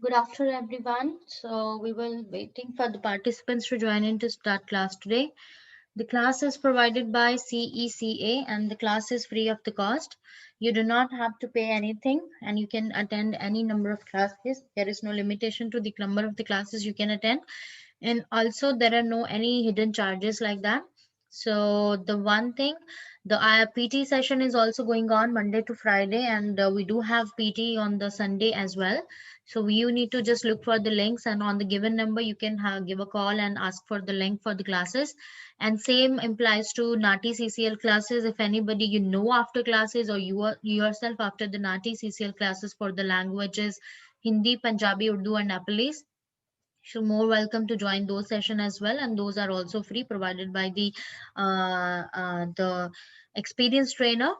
Good afternoon, everyone. So we were waiting for the participants to join in to start class today. The class is provided by CECA and the class is free of the cost. You do not have to pay anything and you can attend any number of classes. There is no limitation to the number of the classes you can attend. And also there are no any hidden charges like that. So the one thing, the PT session is also going on Monday to Friday, and we do have PT on the Sunday as well. So you need to just look for the links, and on the given number you can give a call and ask for the link for the classes. And same applies to NATI CCL classes. If anybody you know after classes, or you are yourself after the NATI CCL classes for the languages Hindi, Punjabi, Urdu and Nepalese, so more welcome to join those session as well, and those are also free, provided by the experienced trainer.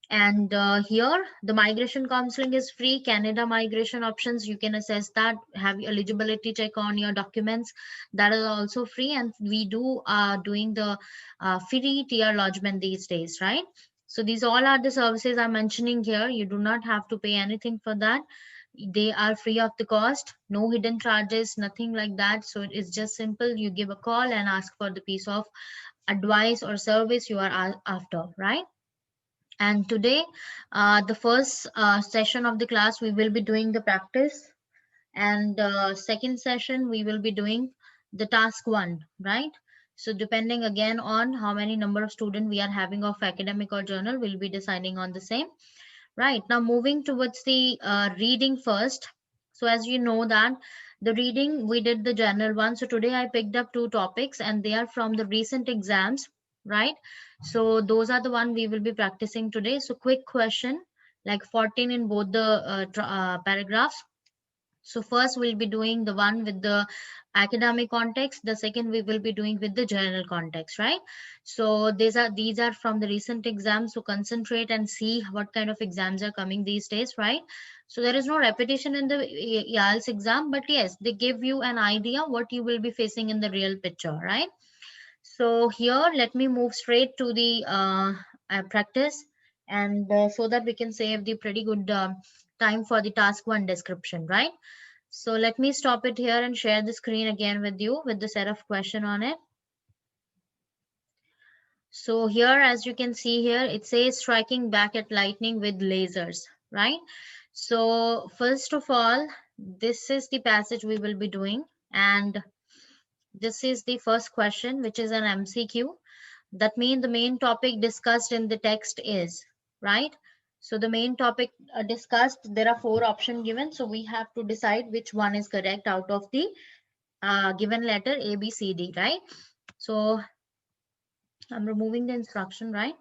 And here the migration counseling is free. Canada migration options, you can assess that, have your eligibility check on your documents, that is also free. And we do doing the free TR lodgement these days, right? So these all are the services I'm mentioning here. You do not have to pay anything for that. They are free of the cost, no hidden charges, nothing like that. So it's just simple, you give a call and ask for the piece of advice or service you are after, right? And today the first session of the class we will be doing the practice, and second session we will be doing the task one, right? So depending again on how many number of student we are having of academic or journal, we'll be deciding on the same. Right, now moving towards the reading first. So as you know that the reading we did the general one. So today I picked up two topics and they are from the recent exams, right? So those are the one we will be practicing today. So quick question, like 14 in both the paragraphs. So first we'll be doing the one with the academic context. The second we will be doing with the general context, right? So these are from the recent exams. So concentrate and see what kind of exams are coming these days, right? So there is no repetition in the IELTS exam, but yes, they give you an idea what you will be facing in the real picture, right? So here, let me move straight to the practice, and so that we can save the pretty good time for the task one description, right? So let me stop it here and share the screen again with you with the set of question on it. So here, as you can see here, it says striking back at lightning with lasers, right? So first of all, this is the passage we will be doing, and this is the first question, which is an MCQ. That means the main topic discussed in the text is, right? So the main topic discussed, there are four options given. So we have to decide which one is correct out of the given letter A, B, C, D, right? So I'm removing the instruction, right?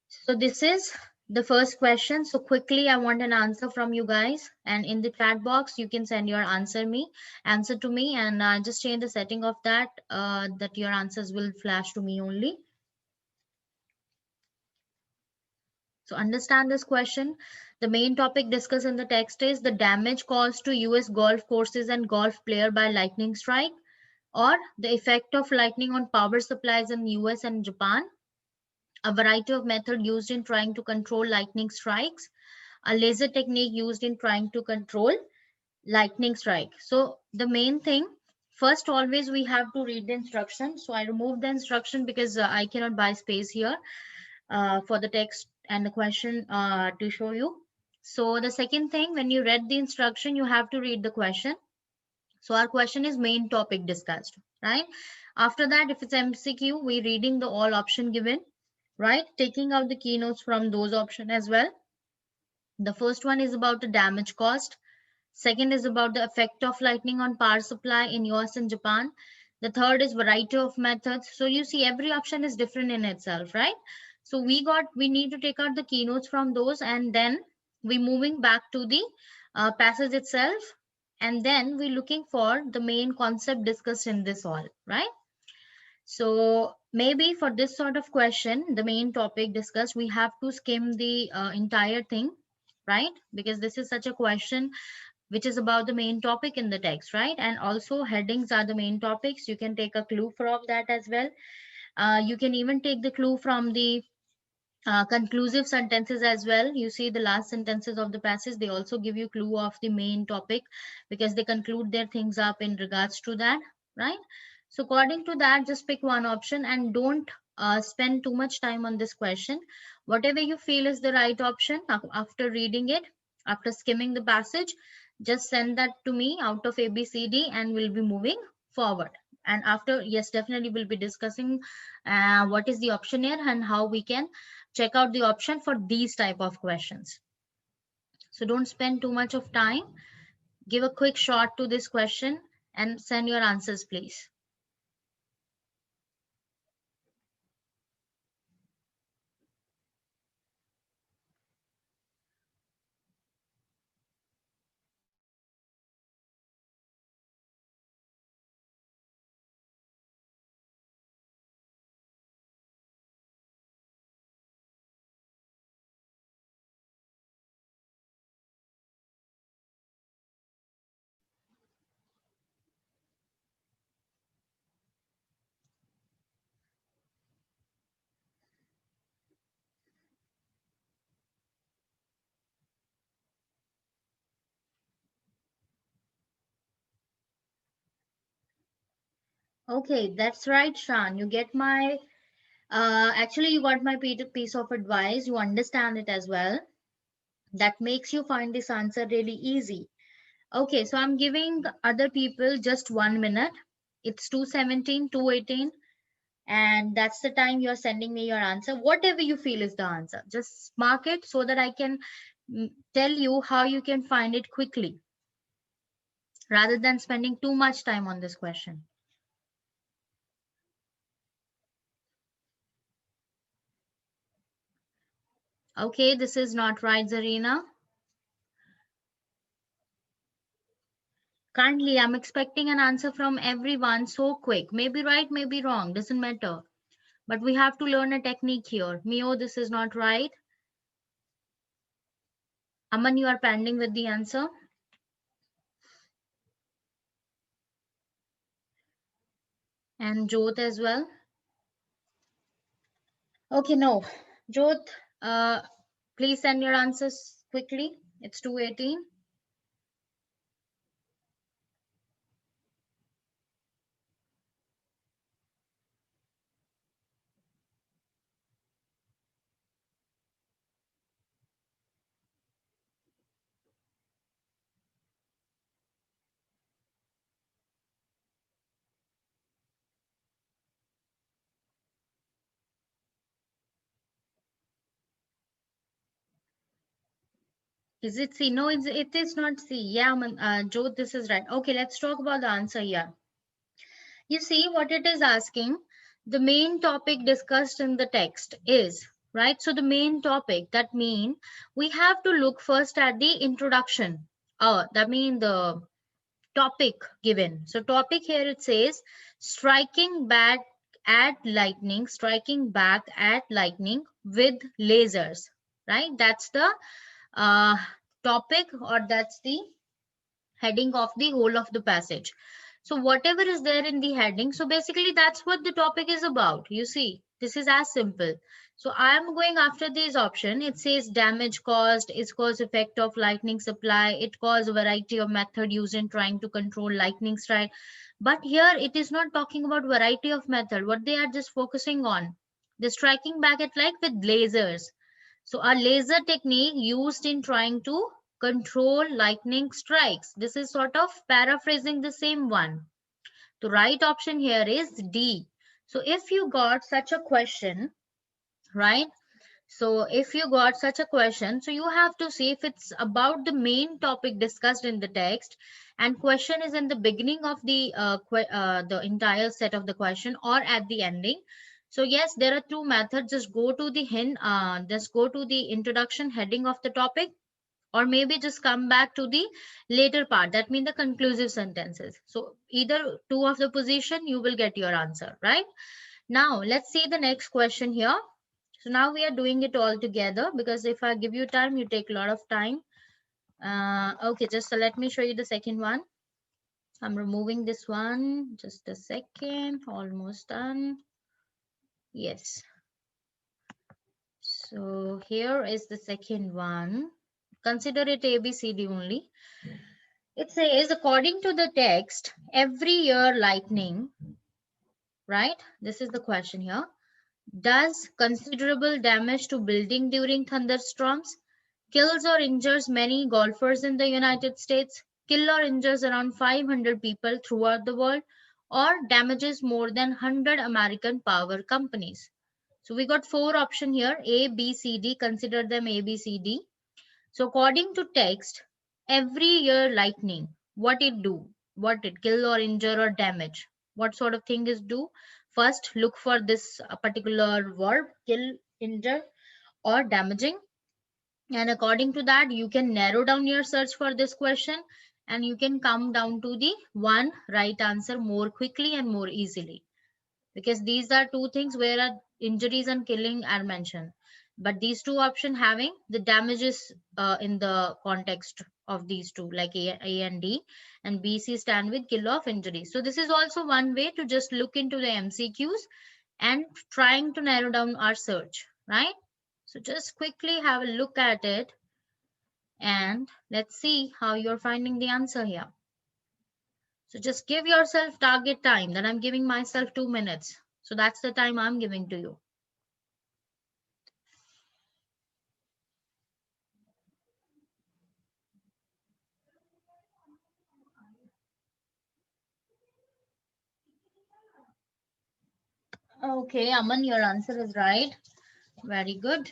So this is the first question. So quickly, I want an answer from you guys. And in the chat box, you can send your answer to me, and just change the setting of that, that your answers will flash to me only. So understand this question. The main topic discussed in the text is the damage caused to US golf courses and golf player by lightning strike, or the effect of lightning on power supplies in US and Japan, a variety of method used in trying to control lightning strikes, a laser technique used in trying to control lightning strike. So the main thing, first always we have to read the instruction. So I removed the instruction because I cannot buy space here for the text and the question to show you. So the second thing, when you read the instruction, you have to read the question. So our question is main topic discussed, right? After that, if it's MCQ, we reading the all option given, right? Taking out the keynotes from those option as well. The first one is about the damage caused. Second is about the effect of lightning on power supply in US and Japan. The third is variety of methods. So you see every option is different in itself, right? So we need to take out the keynotes from those, and then we moving back to the passage itself, and then we're looking for the main concept discussed in this all, right? So maybe for this sort of question, the main topic discussed, we have to skim the entire thing, right? Because this is such a question which is about the main topic in the text, right? And also headings are the main topics. You can take a clue from that as well. You can even take the clue from the Conclusive sentences as well. You see the last sentences of the passage, they also give you clue of the main topic because they conclude their things up in regards to that, right? So according to that, just pick one option and don't spend too much time on this question. Whatever you feel is the right option after reading it, after skimming the passage, just send that to me out of ABCD and we'll be moving forward. And after, yes, definitely we'll be discussing what is the option here and how we can check out the option for these type of questions. So don't spend too much of time. Give a quick shot to this question and send your answers, please. Okay, that's right, Shan. You get my actually you got my piece of advice. You understand it as well. That makes you find this answer really easy. Okay, so I'm giving other people just 1 minute. It's 2:17, 2:18, and that's the time you're sending me your answer. Whatever you feel is the answer, just mark it so that I can tell you how you can find it quickly rather than spending too much time on this question. Okay, this is not right, Zarina. Kindly, I'm expecting an answer from everyone so quick. Maybe right, maybe wrong, doesn't matter. But we have to learn a technique here. Mio, this is not right. Aman, you are pending with the answer. And Jyoth as well. Okay, no. Jyoth, uh, please send your answers quickly. It's 2:18. Is it C? No, it is not C. Yeah, Jyoth, this is right. Okay, let's talk about the answer here. You see what it is asking? The main topic discussed in the text is, right? So the main topic, that mean we have to look first at the introduction. That mean the topic given. So topic here it says striking back at lightning with lasers, right? That's the uh, topic, or that's the heading of the whole of the passage. So whatever is there in the heading, so basically that's what the topic is about. You see, this is as simple. So I am going after this option. It says damage caused is cause effect of lightning supply. It cause a variety of method used in trying to control lightning strike. But here it is not talking about variety of method. What they are just focusing on, the striking back at light with lasers. So a laser technique used in trying to control lightning strikes. This is sort of paraphrasing the same one. The right option here is D. So if you got such a question, right? So if you got such a question, so you have to see if it's about the main topic discussed in the text, and question is in the beginning of the entire set of the question or at the ending. So yes, there are two methods. Just go to the just go to the introduction heading of the topic, or maybe just come back to the later part. That means the conclusive sentences. So either two of the position, you will get your answer, right? Now let's see the next question here. So now we are doing it all together, because if I give you time, you take a lot of time. Okay, just let me show you the second one. I'm removing this one. Just a second. Almost done. Yes. So here is the second one. Consider it A, B, C, D only. It says, according to the text, every year lightning, right? This is the question here. Does considerable damage to building during thunderstorms, kills or injures many golfers in the United States, kill or injures around 500 people throughout the world, or damages more than 100 American power companies. So we got four options here, A, B, C, D. Consider them A, B, C, D. So according to text, every year lightning, what it do? What it kill or injure or damage? What sort of thing is do? First, look for this particular verb, kill, injure, or damaging. And according to that, you can narrow down your search for this question and you can come down to the one right answer more quickly and more easily. Because these are two things where injuries and killing are mentioned, but these two options having the damages in the context of these two, like A and D, and B, C stand with kill of injury. So this is also one way to just look into the MCQs and trying to narrow down our search, right? So just quickly have a look at it and let's see how you're finding the answer here. So just give yourself target time. That I'm giving myself 2 minutes. So that's the time I'm giving to you. Okay, Aman, your answer is right. Very good.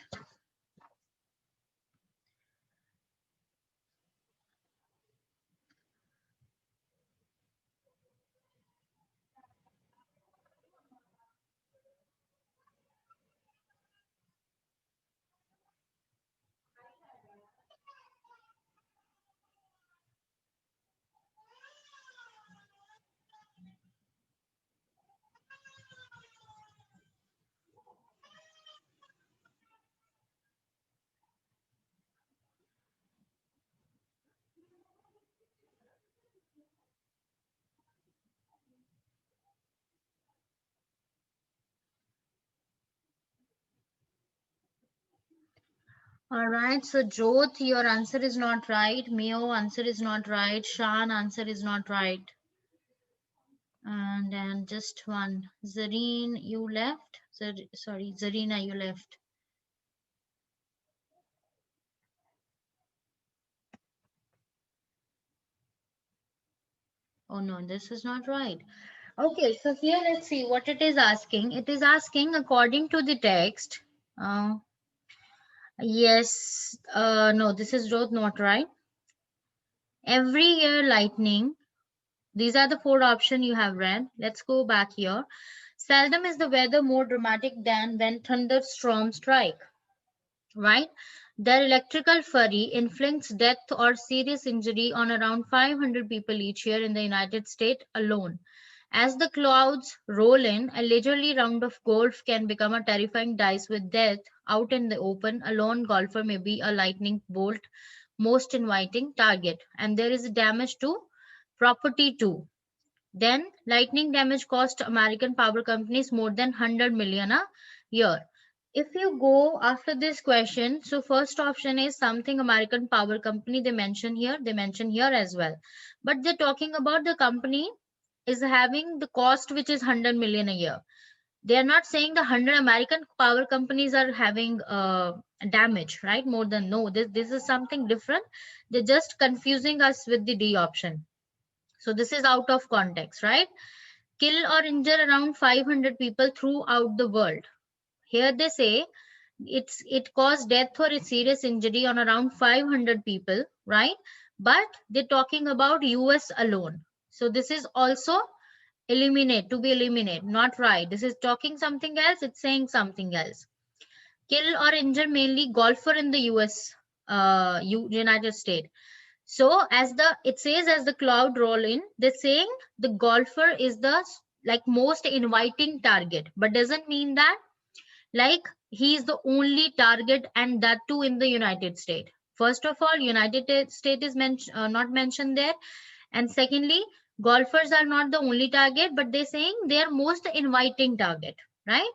All right, so Jyoth, your answer is not right. Mio, answer is not right. Shan, answer is not right. And then just one. Zareen, you left. Sorry, Zarina, you left. Oh no, this is not right. Okay, so here let's see what it is asking. It is asking according to the text. Uh, yes, no, this is Jyoth not right. Every year lightning. These are the four options you have read. Let's go back here. Seldom is the weather more dramatic than when thunderstorms strike, right? Their electrical fury inflicts death or serious injury on around 500 people each year in the United States alone. As the clouds roll in, a leisurely round of golf can become a terrifying dice with death out in the open. A lone golfer may be a lightning bolt most inviting target, and there is damage to property too. Then lightning damage cost American power companies more than 100 million a year. If you go after this question, so first option is something American power company they mention here as well. But they're talking about the company is having the cost which is 100 million a year. They are not saying the 100 American power companies are having damage, right? More than no, this is something different. They're just confusing us with the D option. So this is out of context, right? Kill or injure around 500 people throughout the world. Here they say it caused death or a serious injury on around 500 people, right? But they're talking about US alone. So this is also eliminate, to be eliminated, not right. This is talking something else, it's saying something else. Kill or injure mainly golfer in the US, United States. So as the it says as the cloud roll in, they're saying the golfer is the like most inviting target, but doesn't mean that like he is the only target and that too in the United States. First of all, United States is not mentioned there, and secondly, golfers are not the only target, but they're saying they are most inviting target, right?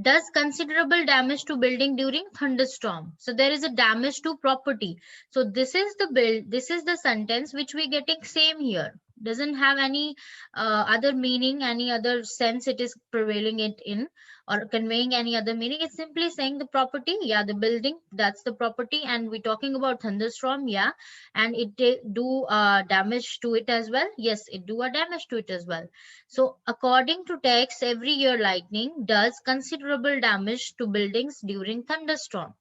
does considerable damage to building during thunderstorm. So there is a damage to property. So this is the sentence which we getting same here. Doesn't have any other meaning, any other sense it is prevailing it in, or conveying any other meaning. It's simply saying the property, yeah, the building, that's the property, and we're talking about thunderstorm, yeah, and it do damage to it as well. Yes, it do a damage to it as well. So according to text, every year lightning does considerable damage to buildings during thunderstorm.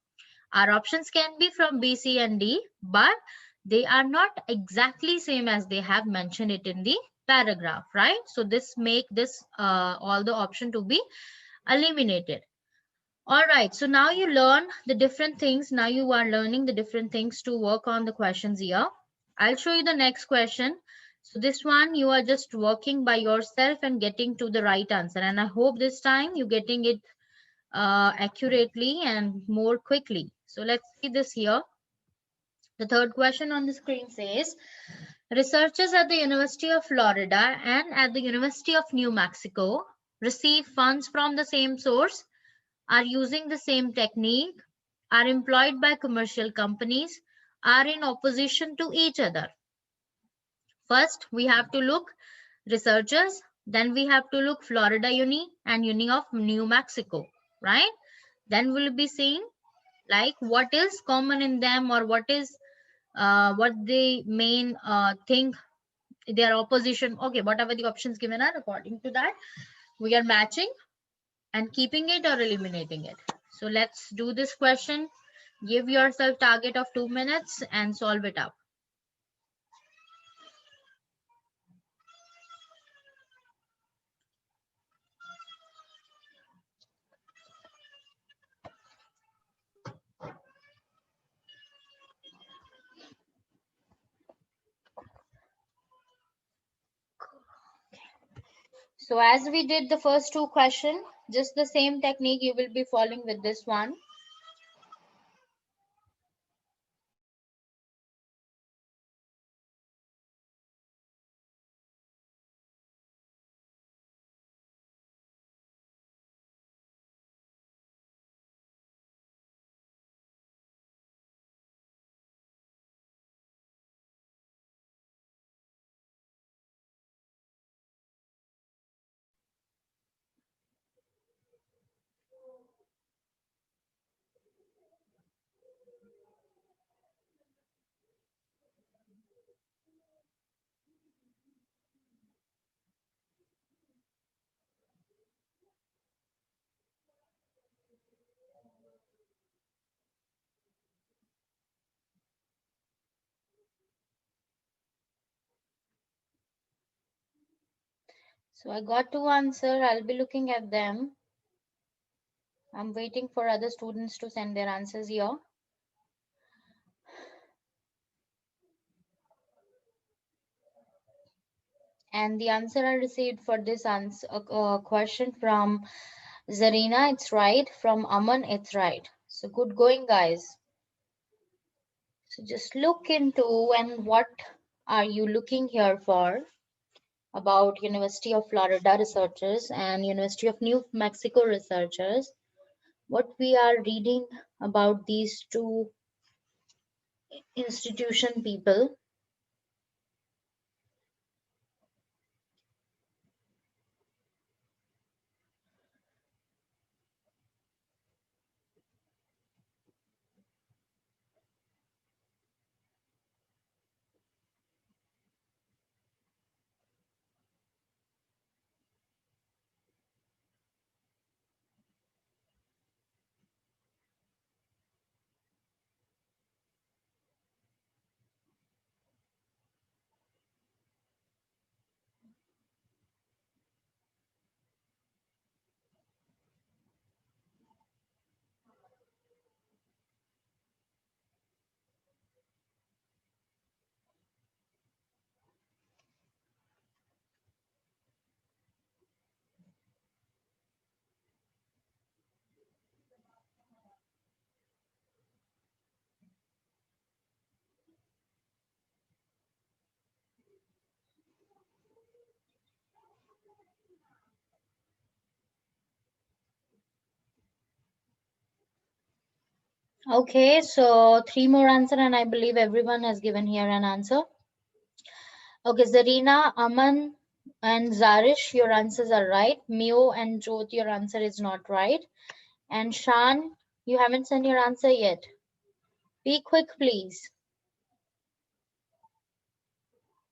Our options can be from B, C, and D, but they are not exactly same as they have mentioned it in the paragraph, right? So this make this all the option to be eliminated. All right, so now you learn the different things. Now you are learning the different things to work on the questions here. I'll show you the next question. So this one you are just working by yourself and getting to the right answer. And I hope this time you're getting it accurately and more quickly. So let's see this here. The third question on the screen says, researchers at the University of Florida and at the University of New Mexico receive funds from the same source, are using the same technique, are employed by commercial companies, are in opposition to each other. First, we have to look researchers, then we have to look Florida Uni and Uni of New Mexico, right? Then we'll be seeing like what is common in them, or what is what the main thing, their opposition. Okay, whatever the options given are, according to that, we are matching and keeping it or eliminating it. So let's do this question. Give yourself target of 2 minutes and solve it up. So as we did the first two questions, just the same technique you will be following with this one. So I got two answers. I'll be looking at them. I'm waiting for other students to send their answers here. And the answer I received for this answer question from Zarina, it's right. From Aman, it's right. So good going, guys. So just look into and what are you looking here for about University of Florida researchers and University of New Mexico researchers. What we are reading about these two institution people. Okay, so 3 more answer, and I believe everyone has given here an answer. Okay, Zarina, Aman, and Zarish, your answers are right. Mio and Jyot, your answer is not right. And Shan, you haven't sent your answer yet. Be quick, please.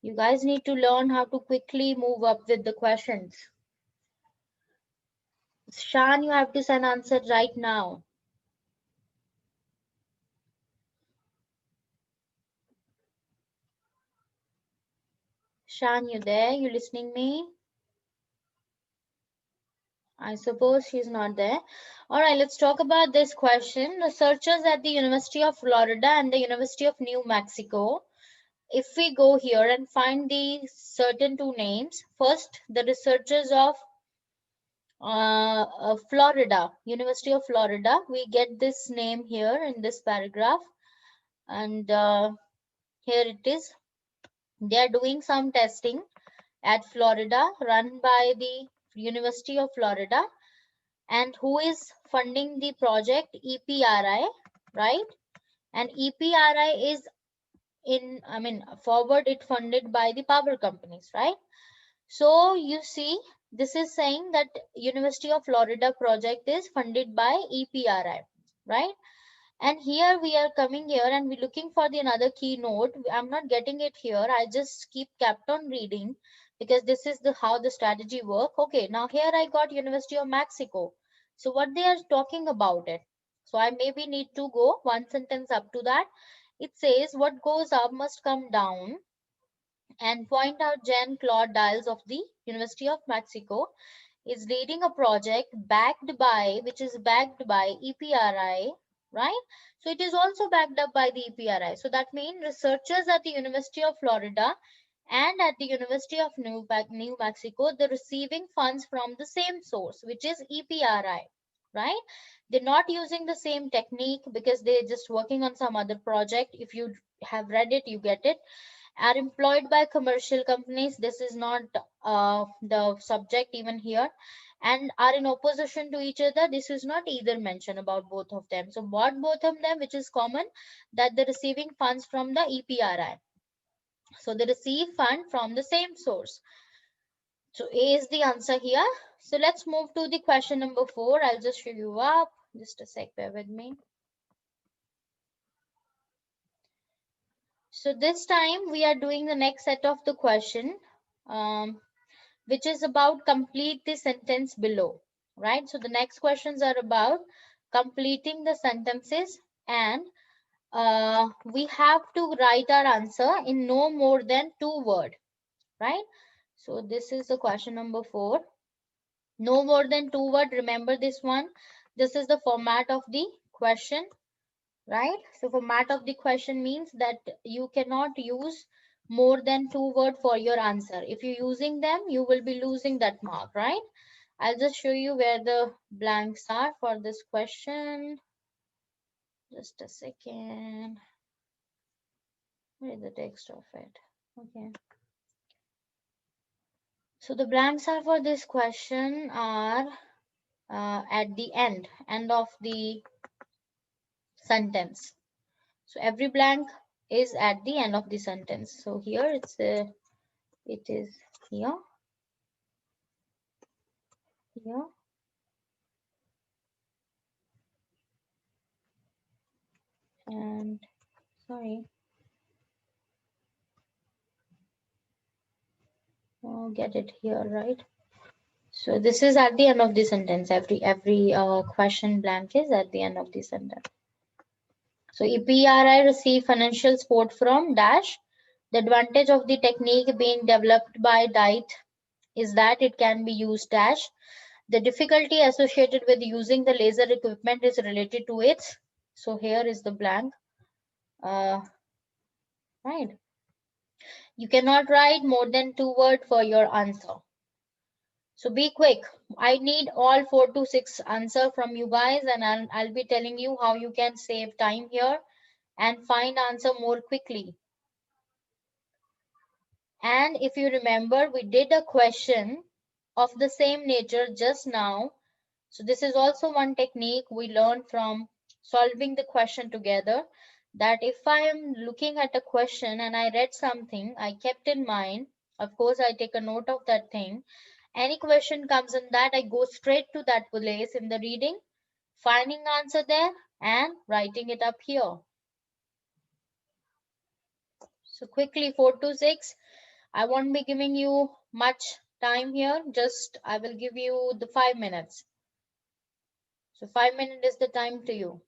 You guys need to learn how to quickly move up with the questions. Shan, you have to send answer right now. Shan, you there? You listening me? I suppose she's not there. All right, let's talk about this question. Researchers at the University of Florida and the University of New Mexico. If we go here and find the certain two names, first, the researchers of Florida, University of Florida, we get this name here in this paragraph, and here it is. They are doing some testing at Florida run by the University of Florida, and who is funding the project? EPRI, right? And EPRI is forward it funded by the power companies, right? So you see, this is saying that University of Florida project is funded by EPRI, right? And here we are coming here and we're looking for the another keynote. I'm not getting it here. I just kept on reading because this is the how the strategy work. Okay, now here I got University of Mexico. So what they are talking about it. So I maybe need to go one sentence up to that. It says what goes up must come down, and point out Jean Claude Dials of the University of Mexico is leading a project which is backed by EPRI, right? So it is also backed up by the EPRI. So that means researchers at the University of Florida and at the University of New Mexico, they're receiving funds from the same source, which is EPRI, right? They're not using the same technique because they're just working on some other project. If you have read it, you get it. Are employed by commercial companies. This is not the subject even here, and are in opposition to each other. This is not either mentioned about both of them. So what both of them, which is common, that they're receiving funds from the EPRI. So they receive fund from the same source. So A is the answer here. So let's move to the question number 4. I'll just show you up. Just a sec, bear with me. So this time we are doing the next set of the question, which is about complete the sentence below, right? So the next questions are about completing the sentences, and we have to write our answer in no more than 2 words, right? So this is the question number 4. No more than 2 words. Remember this one. This is the format of the question, right? So format of the question means that you cannot use more than 2 words for your answer. If you're using them, you will be losing that mark, right? I'll just show you where the blanks are for this question. Just a second. Where is the text of it? Okay. So the blanks are for this question are at the end of the sentence. So every blank is at the end of the sentence. So here it is here, here, and sorry, get it here, right? So this is at the end of the sentence. Every question blank is at the end of the sentence. So EPRI receive financial support from dash. The advantage of the technique being developed by DITE is that it can be used dash. The difficulty associated with using the laser equipment is related to its. So here is the blank. Right. You cannot write more than 2 words for your answer. So be quick. I need all 4 to 6 answer from you guys, and I'll be telling you how you can save time here and find answer more quickly. And if you remember, we did a question of the same nature just now. So this is also one technique we learned from solving the question together, that if I am looking at a question and I read something, I kept in mind, of course, I take a note of that thing. Any question comes in that, I go straight to that place in the reading, finding answer there and writing it up here. So quickly, 4 to 6. I won't be giving you much time here. Just I will give you the 5 minutes. So 5 minutes is the time to you.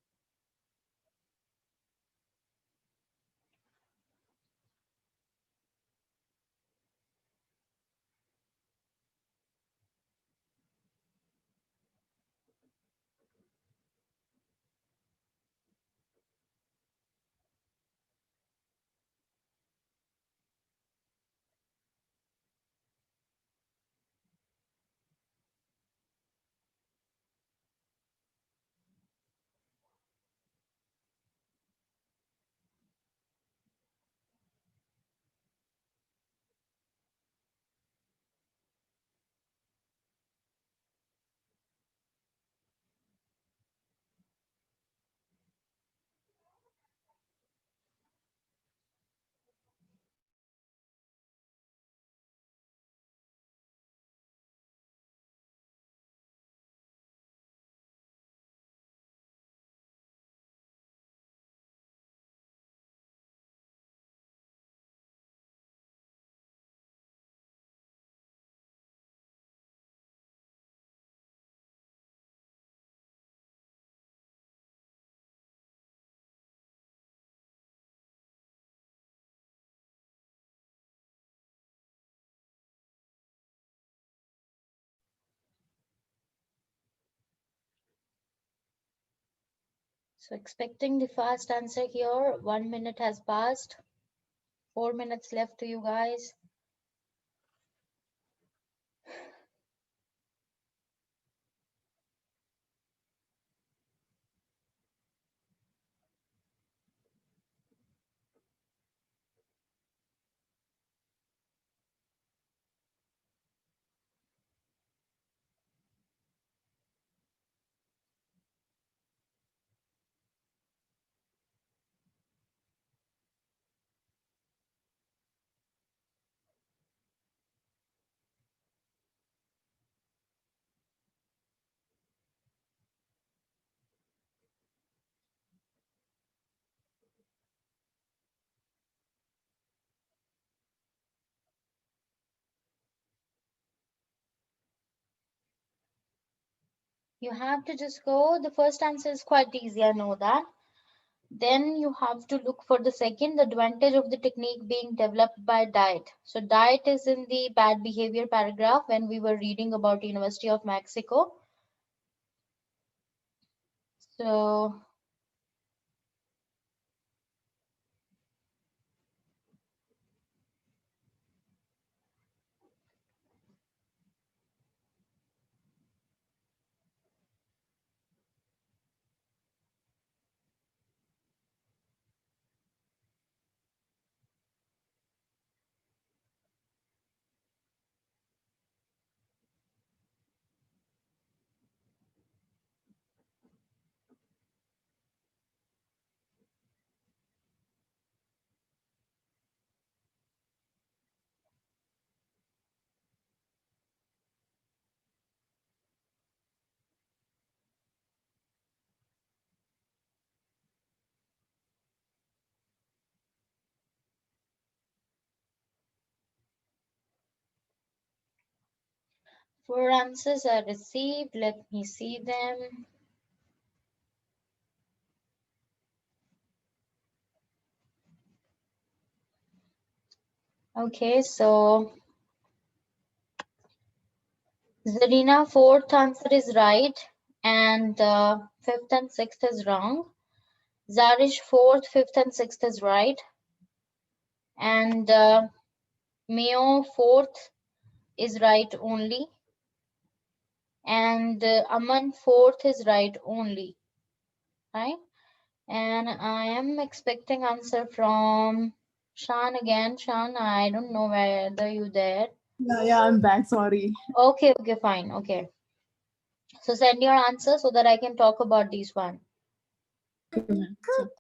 So expecting the fast answer here. 1 minute has passed. 4 minutes left to you guys. You have to just go. The first answer is quite easy, I know that. Then you have to look for the second, the advantage of the technique being developed by diet. So diet is in the bad behavior paragraph when we were reading about University of Mexico. So four answers are received. Let me see them. Okay, so Zarina, fourth answer is right, and fifth and sixth is wrong. Zarish, fourth, fifth, and sixth is right, and Mio, fourth is right only, and Aman, fourth is right only, right? And I am expecting answer from Shan again. Shan, I don't know whether you there. Yeah, I'm back. Sorry. Okay, fine. Okay. So send your answer so that I can talk about this one. Okay, ma'am. Sure.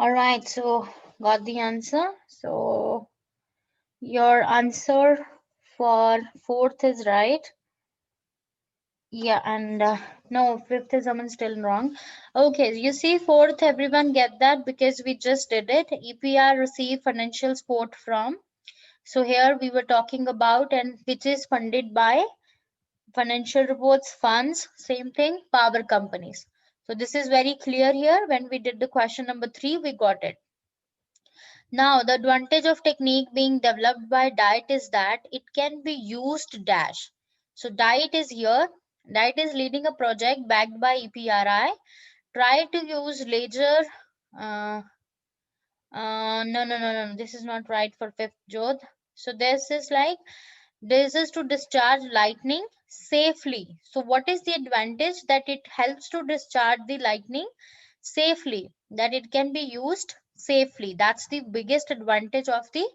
All right, so got the answer. So your answer for fourth is right. Yeah, and no, fifth is someone still wrong. Okay, you see fourth, everyone get that because we just did it. EPR receive financial support from. So here we were talking about and which is funded by financial reports, funds, same thing, power companies. So this is very clear here. When we did the question number 3, we got it. Now, the advantage of technique being developed by diet is that it can be used dash. So diet is here. Diet is leading a project backed by EPRI. Try to use laser. Uh, no. This is not right for fifth Jodh. So this is to discharge lightning safely. So what is the advantage? That it helps to discharge the lightning safely, that it can be used safely. That's the biggest advantage of the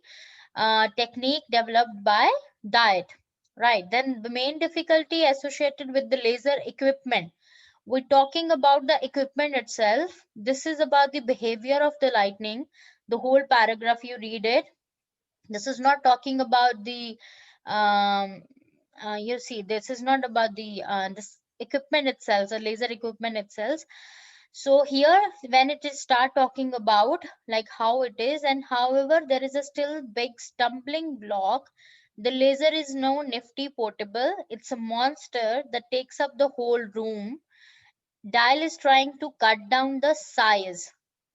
technique developed by diet, right? Then the main difficulty associated with the laser equipment, we're talking about the equipment itself. This is about the behavior of the lightning. The whole paragraph you read it. This is not talking about the you see, this is not about the this equipment itself, the laser equipment itself. So here when it is start talking about like how it is, and however there is a still big stumbling block. The laser is no nifty portable, it's a monster that takes up the whole room. Dial is trying to cut down the size,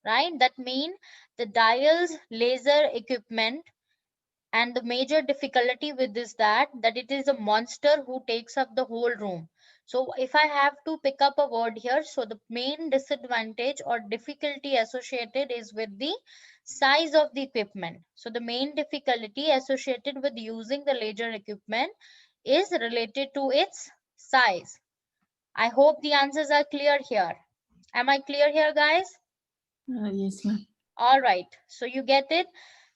right? That mean the dial's laser equipment, and the major difficulty with this that it is a monster who takes up the whole room. So if I have to pick up a word here, so the main disadvantage or difficulty associated is with the size of the equipment. So the main difficulty associated with using the laser equipment is related to its size. I hope the answers are clear here. Am I clear here, guys? Yes, ma'am. All right, so you get it.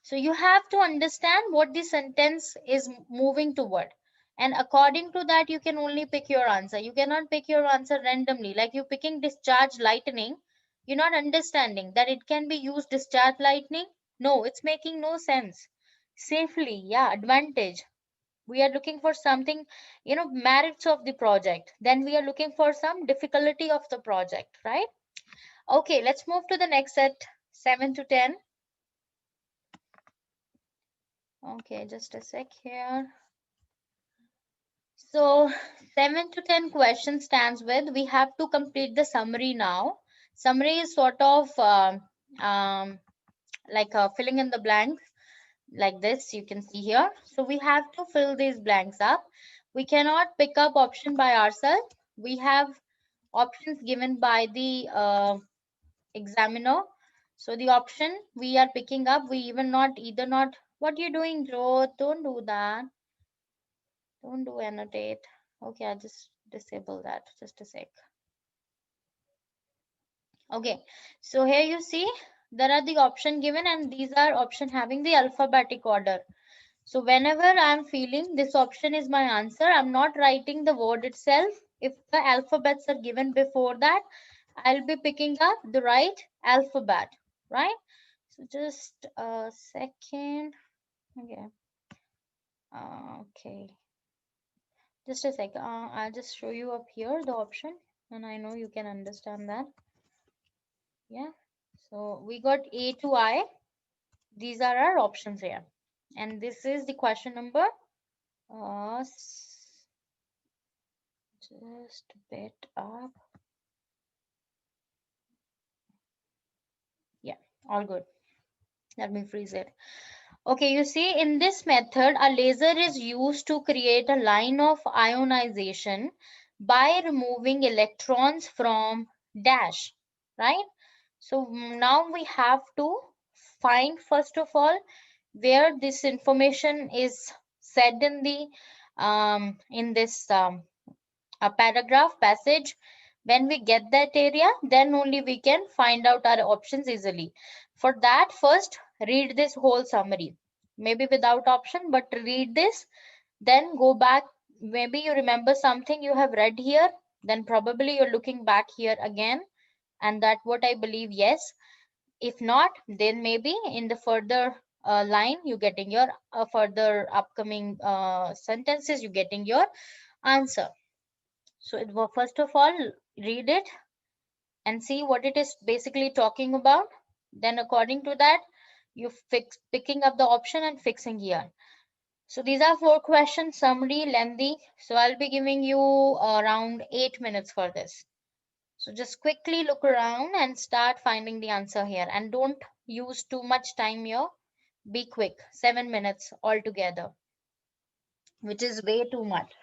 So you have to understand what the sentence is moving toward. And according to that, you can only pick your answer. You cannot pick your answer randomly. Like you picking discharge lightning, you're not understanding that it can be used discharge lightning. No, it's making no sense. Safely, yeah, advantage. We are looking for something, merits of the project. Then we are looking for some difficulty of the project, right? Okay, let's move to the next set, 7 to 10. Okay, just a sec here. So 7 to 10 questions stands with, we have to complete the summary now. Summary is sort of like filling in the blanks like this, you can see here. So we have to fill these blanks up. We cannot pick up option by ourselves. We have options given by the examiner. So the option we are picking up, we even not either not. What you doing, Joe? Don't do that. Don't do annotate. Okay, I just disable that. Just a sec. Okay, so here you see there are the option given, and these are option having the alphabetic order. So whenever I'm feeling this option is my answer, I'm not writing the word itself. If the alphabets are given before that, I'll be picking up the right alphabet, right? So just a second. Okay. Okay. Just a sec. I'll just show you up here the option, and I know you can understand that. Yeah. So we got A to I. These are our options here, and this is the question number Just a bit up. Yeah, all good. Let me freeze it. Okay, you see, in this method, a laser is used to create a line of ionization by removing electrons from dash, right? So now we have to find, first of all, where this information is said in this a paragraph passage. When we get that area, then only we can find out our options easily. For that, first read this whole summary, maybe without option, but read this, then go back. Maybe you remember something you have read here, then probably you're looking back here again, and that what I believe, yes. If not, then maybe in the further line you getting your further upcoming sentences, you getting your answer. So it will, first of all, read it and see what it is basically talking about. Then according to that, you picking up the option and fixing here. So these are 4 questions, summary, lengthy. So I'll be giving you around 8 minutes for this. So just quickly look around and start finding the answer here. And don't use too much time here. Be quick. 7 minutes altogether, which is way too much.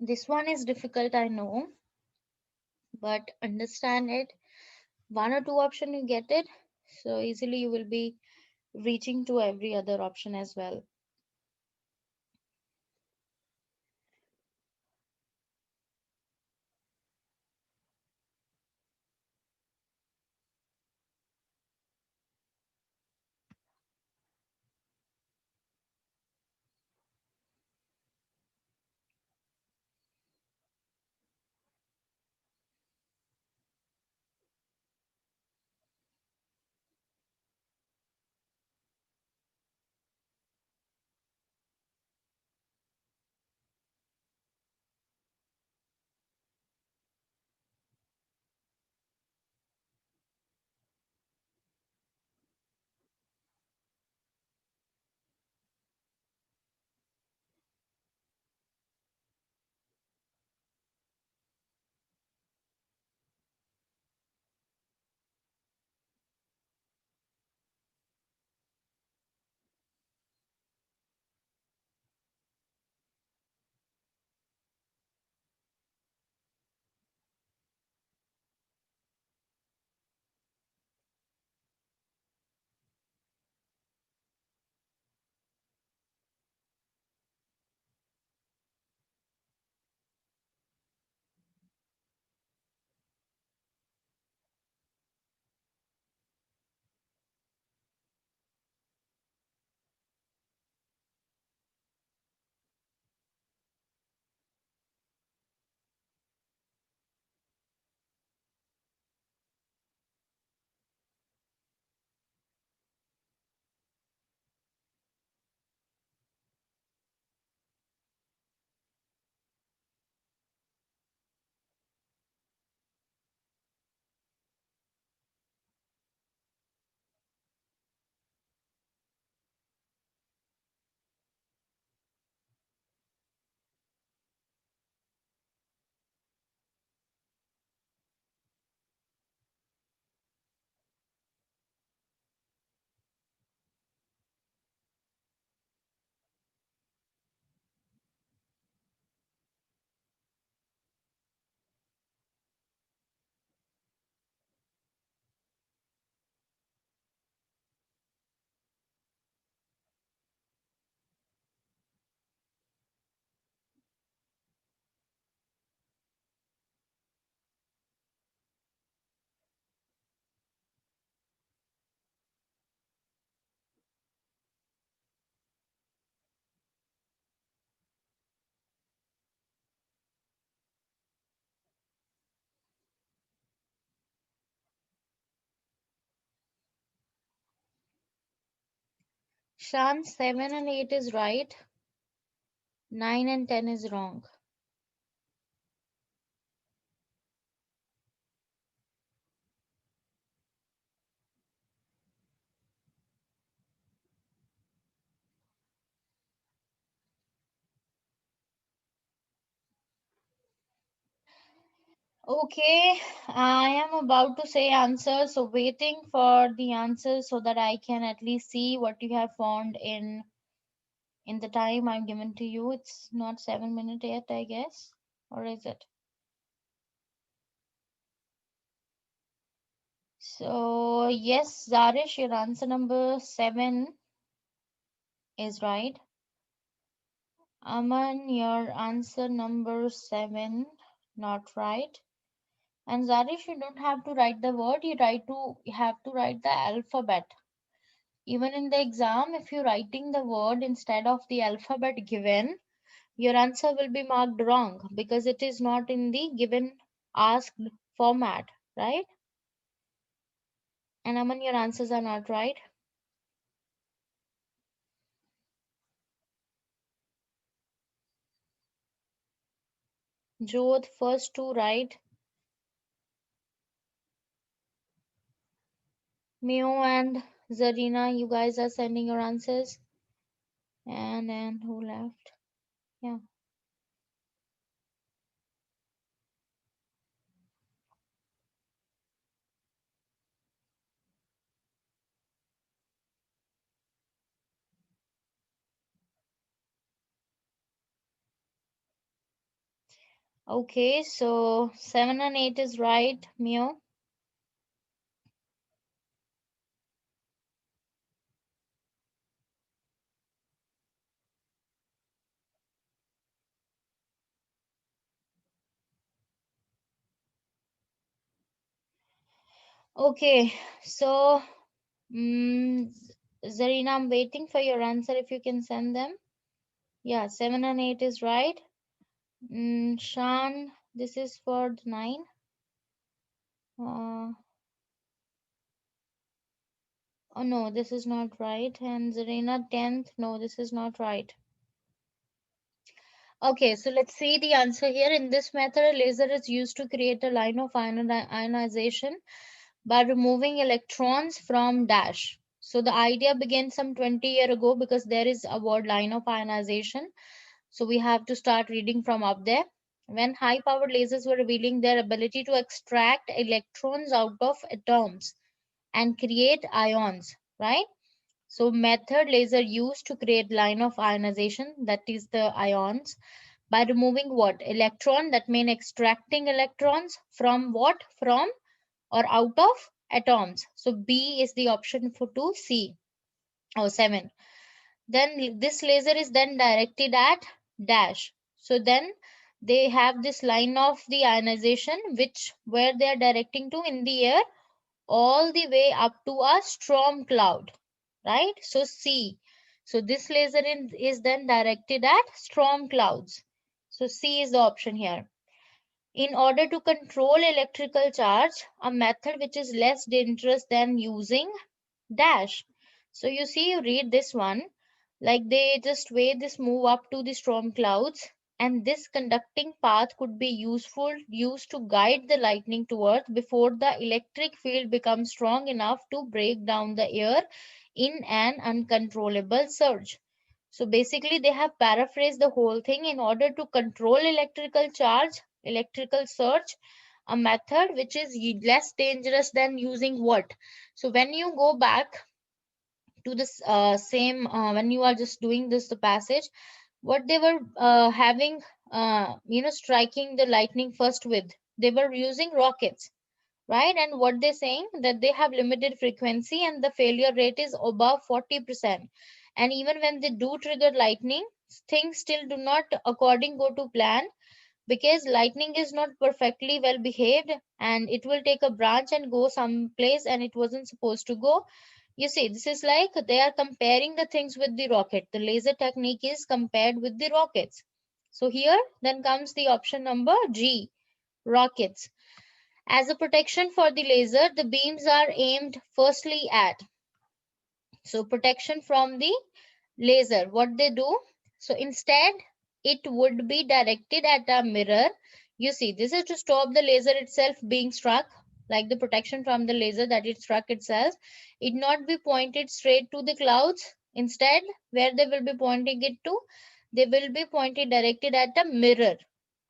This one is difficult, I know, but understand it. One or two option you get it, so easily you will be reaching to every other option as well. Shan, 7 and 8 is right. 9 and 10 is wrong. Okay, I am about to say answers, so waiting for the answers so that I can at least see what you have found in the time I'm given to you. It's not 7 minutes yet, I guess, or is it? So yes, Zarish, your answer number 7 is right. Aman, your answer number 7, not right. And Zarish, you don't have to write the word, you have to write the alphabet. Even in the exam, if you're writing the word instead of the alphabet given, your answer will be marked wrong because it is not in the given asked format, right? And Aman, your answers are not right. Jodh, first two right. Mio and Zarina, you guys are sending your answers. And then who left? Yeah. Okay, so 7 and 8 is right, Mio. Okay, so Zarina, I'm waiting for your answer if you can send them. Yeah, 7 and 8 is right. Shan, this is for the 9. Oh no, this is not right. And Zarina, 10th. No, this is not right. Okay, so let's see the answer here. In this method, a laser is used to create a line of ionization by removing electrons from dash. So the idea began some 20 years ago because there is a word line of ionization. So we have to start reading from up there. When high-powered lasers were revealing their ability to extract electrons out of atoms and create ions, right? So method laser used to create line of ionization, that is the ions, by removing what? Electron, that mean extracting electrons from what? From or out of atoms. So B is the option for 2C or 7. Then this laser is then directed at dash. So then they have this line of the ionization which where they are directing to in the air all the way up to a storm cloud, right? So C. So this laser is then directed at storm clouds. So C is the option here. In order to control electrical charge, a method which is less dangerous than using dash. So you see, you read this one, like they just way this move up to the storm clouds, and this conducting path could be used to guide the lightning to earth before the electric field becomes strong enough to break down the air in an uncontrollable surge. So basically, they have paraphrased the whole thing in order to control electrical charge, electrical surge, a method which is less dangerous than using what? So when you go back to this same, when you are just doing this the passage, what they were having, striking the lightning first with, they were using rockets, right? And what they're saying that they have limited frequency and the failure rate is above 40%. And even when they do trigger lightning, things still do not according go to plan because lightning is not perfectly well behaved and it will take a branch and go someplace and it wasn't supposed to go. You see, this is like they are comparing the things with the rocket. The laser technique is compared with the rockets. So here then comes the option number G, rockets. As a protection for the laser, the beams are aimed firstly at So protection from the laser, what they do, so instead it would be directed at a mirror. You see, this is to stop the laser itself being struck, like the protection from the laser that it struck itself. It not be pointed straight to the clouds. Instead, where they will be pointing it to, they will be pointed directed at a mirror,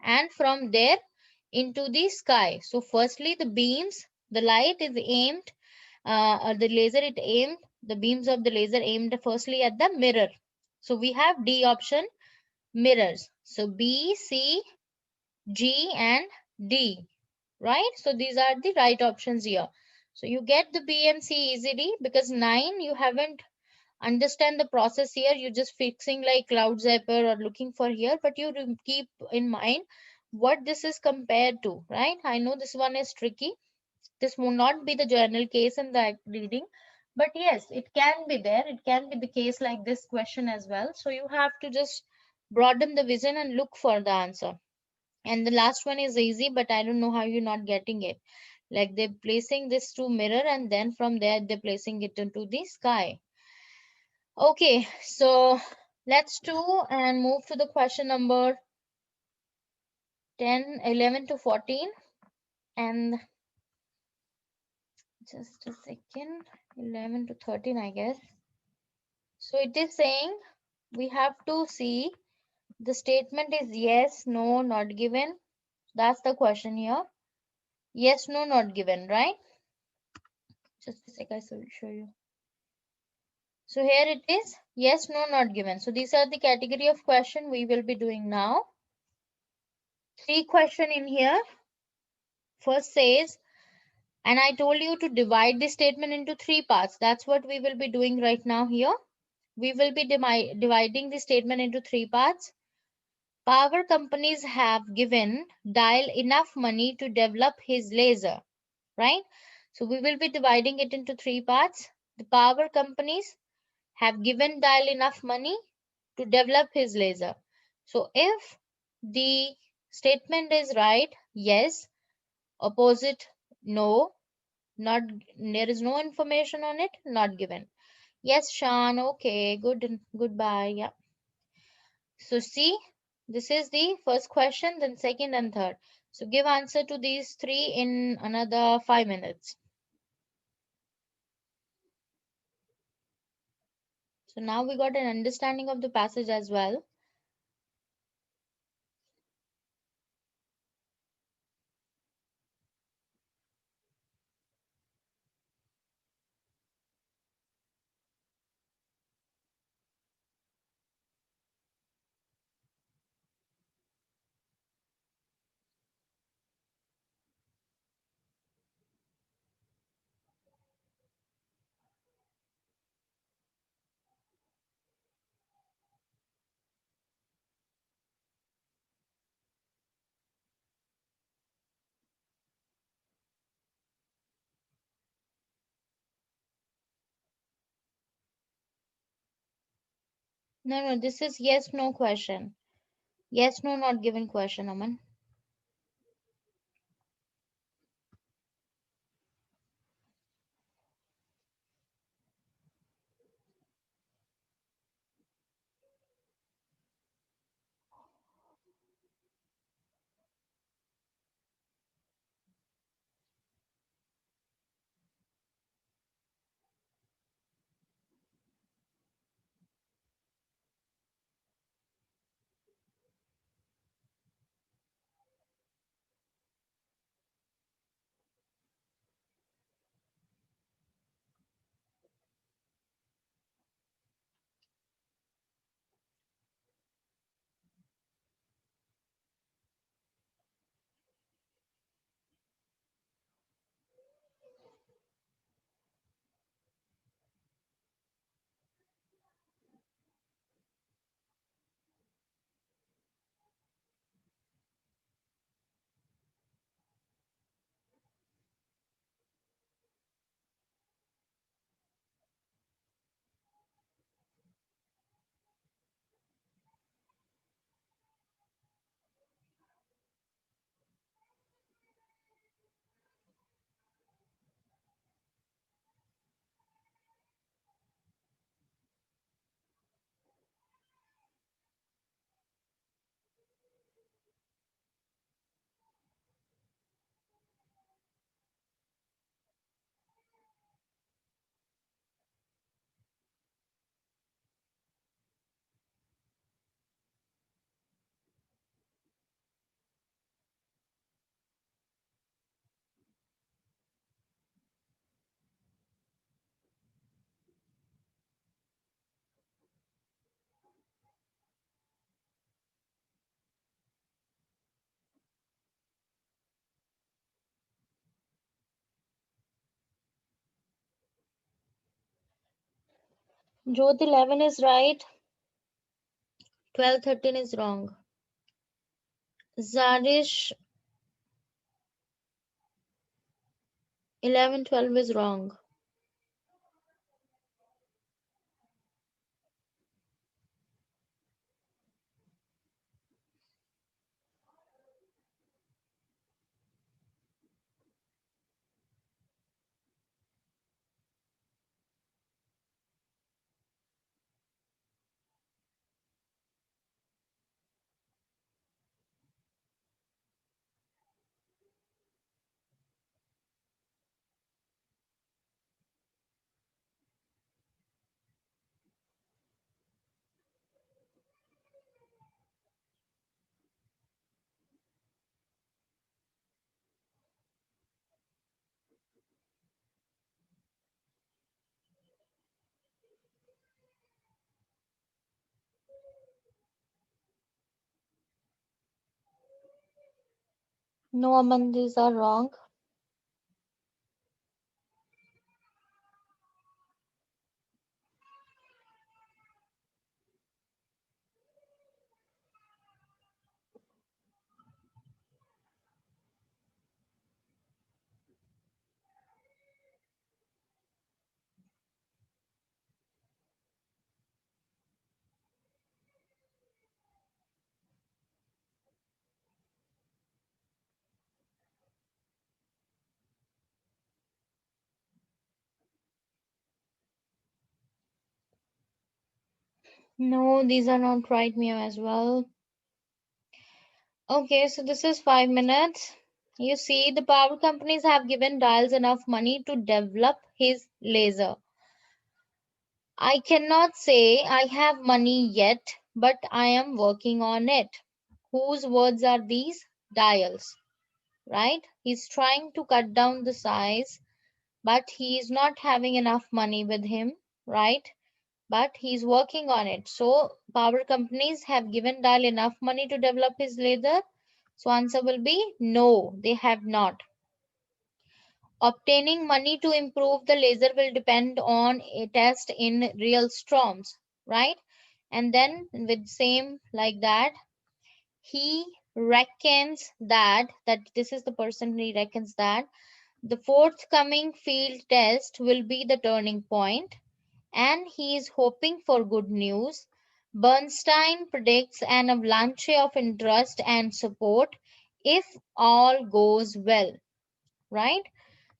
and from there into the sky. So firstly the beams, the light is aimed, or the laser it aimed, the beams of the laser aimed firstly at the mirror. So we have D option, mirrors. So B, C, G and D, right? So these are the right options here. So you get the B and C easily, because 9 you haven't understand the process here. You're just fixing like cloud zapper or looking for here, but you keep in mind what this is compared to, right? I know this one is tricky. This will not be the journal case in the reading, but yes, it can be there. It can be the case like this question as well. So you have to just broaden the vision and look for the answer. And the last one is easy, but I don't know how you're not getting it. Like they're placing this to mirror, and then from there they're placing it into the sky. Okay, so let's do and move to the question number 10, 11 to 14. And just a second, 11 to 13, I guess. So it is saying we have to see the statement is yes, no, not given. That's the question here. Yes, no, not given, right? Just a sec, I will show you. So here it is yes, no, not given. So these are the category of question we will be doing now. 3 question in here. First says, and I told you to divide this statement into 3 parts. That's what we will be doing right now here. We will be dividing the statement into 3 parts. Power companies have given Dial enough money to develop his laser, right? So we will be dividing it into 3 parts. The power companies have given Dial enough money to develop his laser. So if the statement is right, yes, opposite, no, not, there is no information on it, not given. Yes, Shan, okay, good, goodbye. Yeah. So see, this is the first question, then second and third. So give answer to these 3 in another 5 minutes. So now we got an understanding of the passage as well. No, this is yes, no question. Yes, no, not given question, Aman. Jyoti 11 is right. 12, 13 is wrong. Zarish 11, 12 is wrong. No, Aman, these are wrong. No, these are not right, Mia, as well. Okay, so this is 5 minutes. You see, the power companies have given Dials enough money to develop his laser. I cannot say I have money yet, but I am working on it. Whose words are these? Dials, right? He's trying to cut down the size, but he is not having enough money with him, right? But he's working on it. So power companies have given Dial enough money to develop his laser. So answer will be no, they have not. Obtaining money to improve the laser will depend on a test in real storms, right? And then with same like that, he reckons that this is the person, he reckons that the forthcoming field test will be the turning point, and he is hoping for good news. Bernstein predicts an avalanche of interest and support if all goes well, right?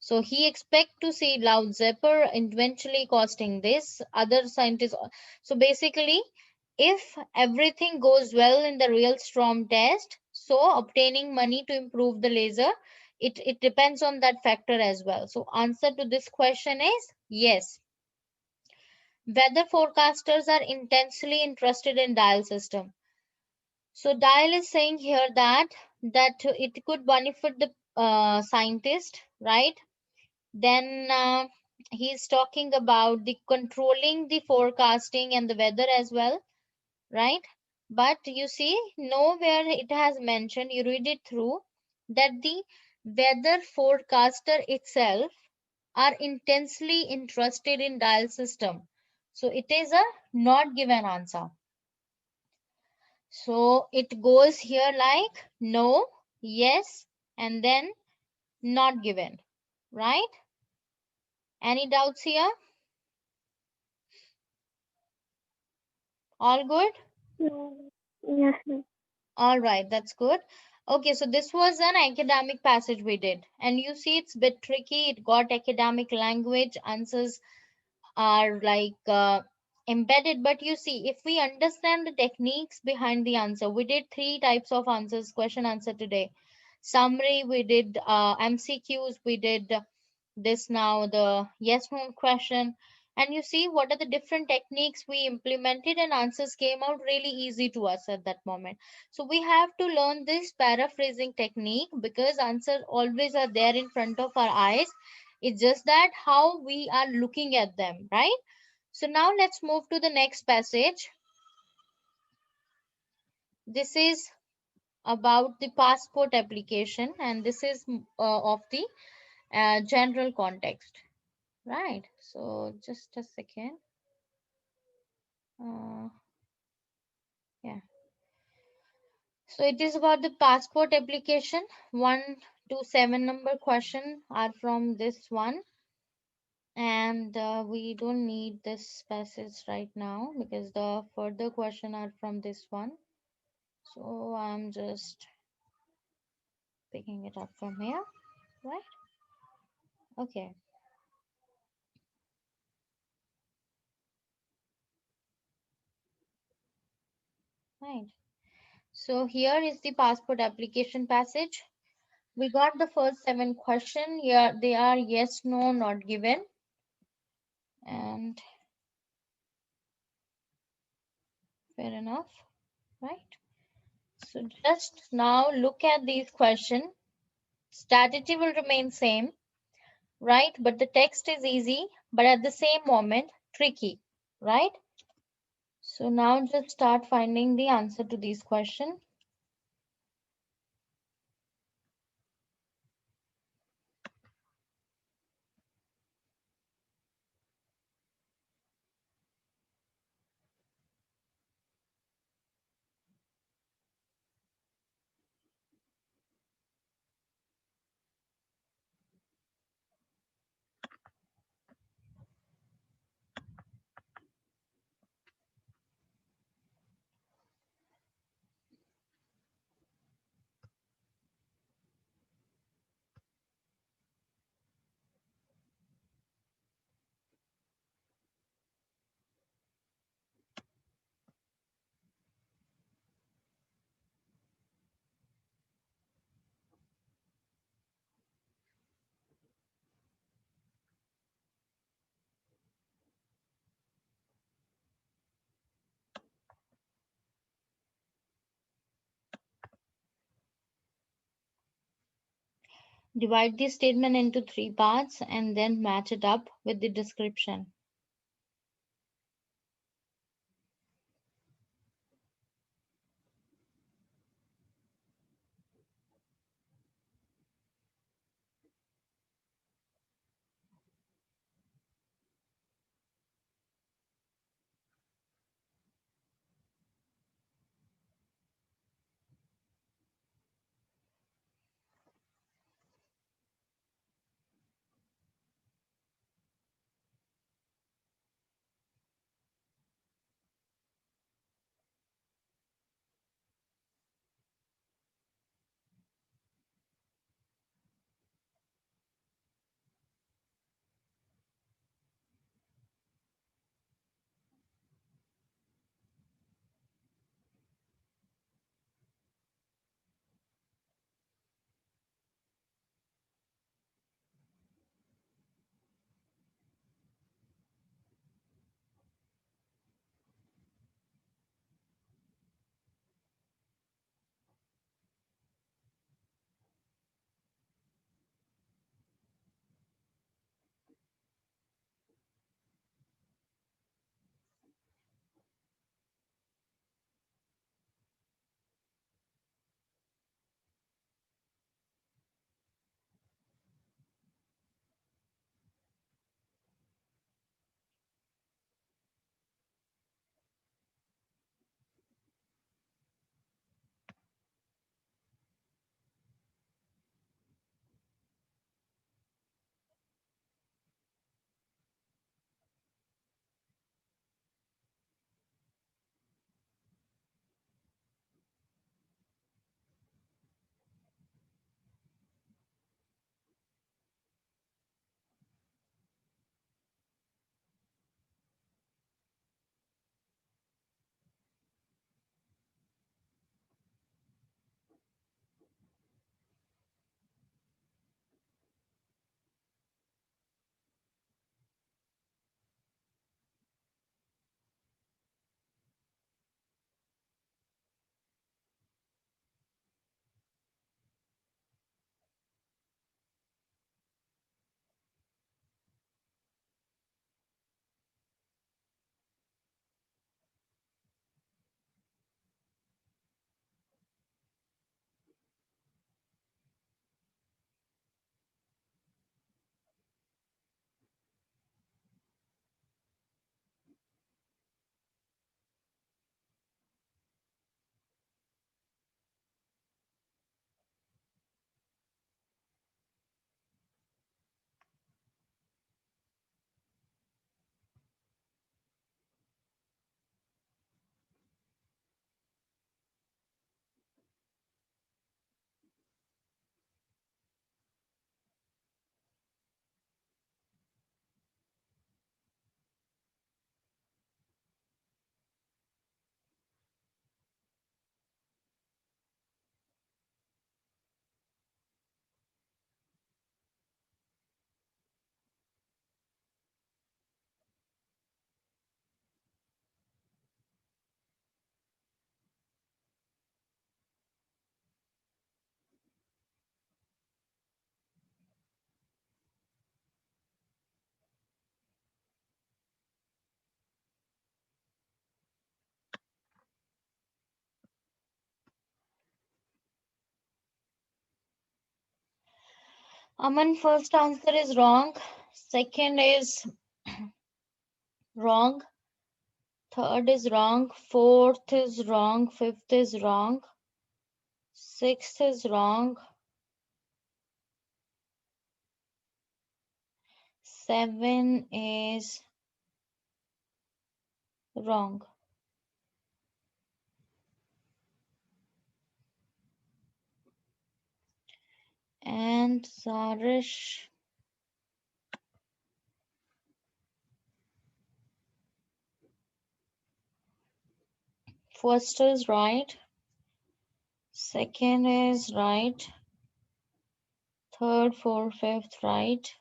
So he expect to see loud zipper eventually costing this. Other scientists. So basically, if everything goes well in the real storm test, so obtaining money to improve the laser, it depends on that factor as well. So answer to this question is yes. Weather forecasters are intensely interested in dial system. So Dial is saying here that it could benefit the scientist, right? Then he's talking about the controlling the forecasting and the weather as well, right? But you see, nowhere it has mentioned, you read it through, that the weather forecaster itself are intensely interested in dial system. So it is a not given answer. So it goes here like no, yes, and then not given, right? Any doubts here? All good? No. Yes, ma'am. All right, that's good. Okay, so this was an academic passage we did. And you see, it's a bit tricky. It got academic language. Answers are like embedded. But you see, if we understand the techniques behind the answer, we did three types of answers, question answer today. Summary, we did MCQs, we did this now the yes no question, and you see what are the different techniques we implemented, and answers came out really easy to us at that moment. So we have to learn this paraphrasing technique because answers always are there in front of our eyes. It's just that how we are looking at them, right? So now let's move to the next passage. This is about the passport application, and this is of the general context. Right, so just a second. Yeah. So it is about the passport application. 1 to 7 number question are from this one, and we don't need this passage right now because the further question are from this one. So I'm just picking it up from here, right? Okay, right. So here is the passport application passage. We got the first 7 question. Here they are yes, no, not given. And fair enough, right? So just now look at these questions. Strategy will remain same, right? But the text is easy, but at the same moment, tricky, right? So now just start finding the answer to these questions. Divide the statement into 3 parts and then match it up with the description. Aman, first answer is wrong. Second is wrong. Third is wrong. Fourth is wrong. Fifth is wrong. Sixth is wrong. Seven is wrong. And Zarish, first is right. Second is right. Third, fourth, fifth, right.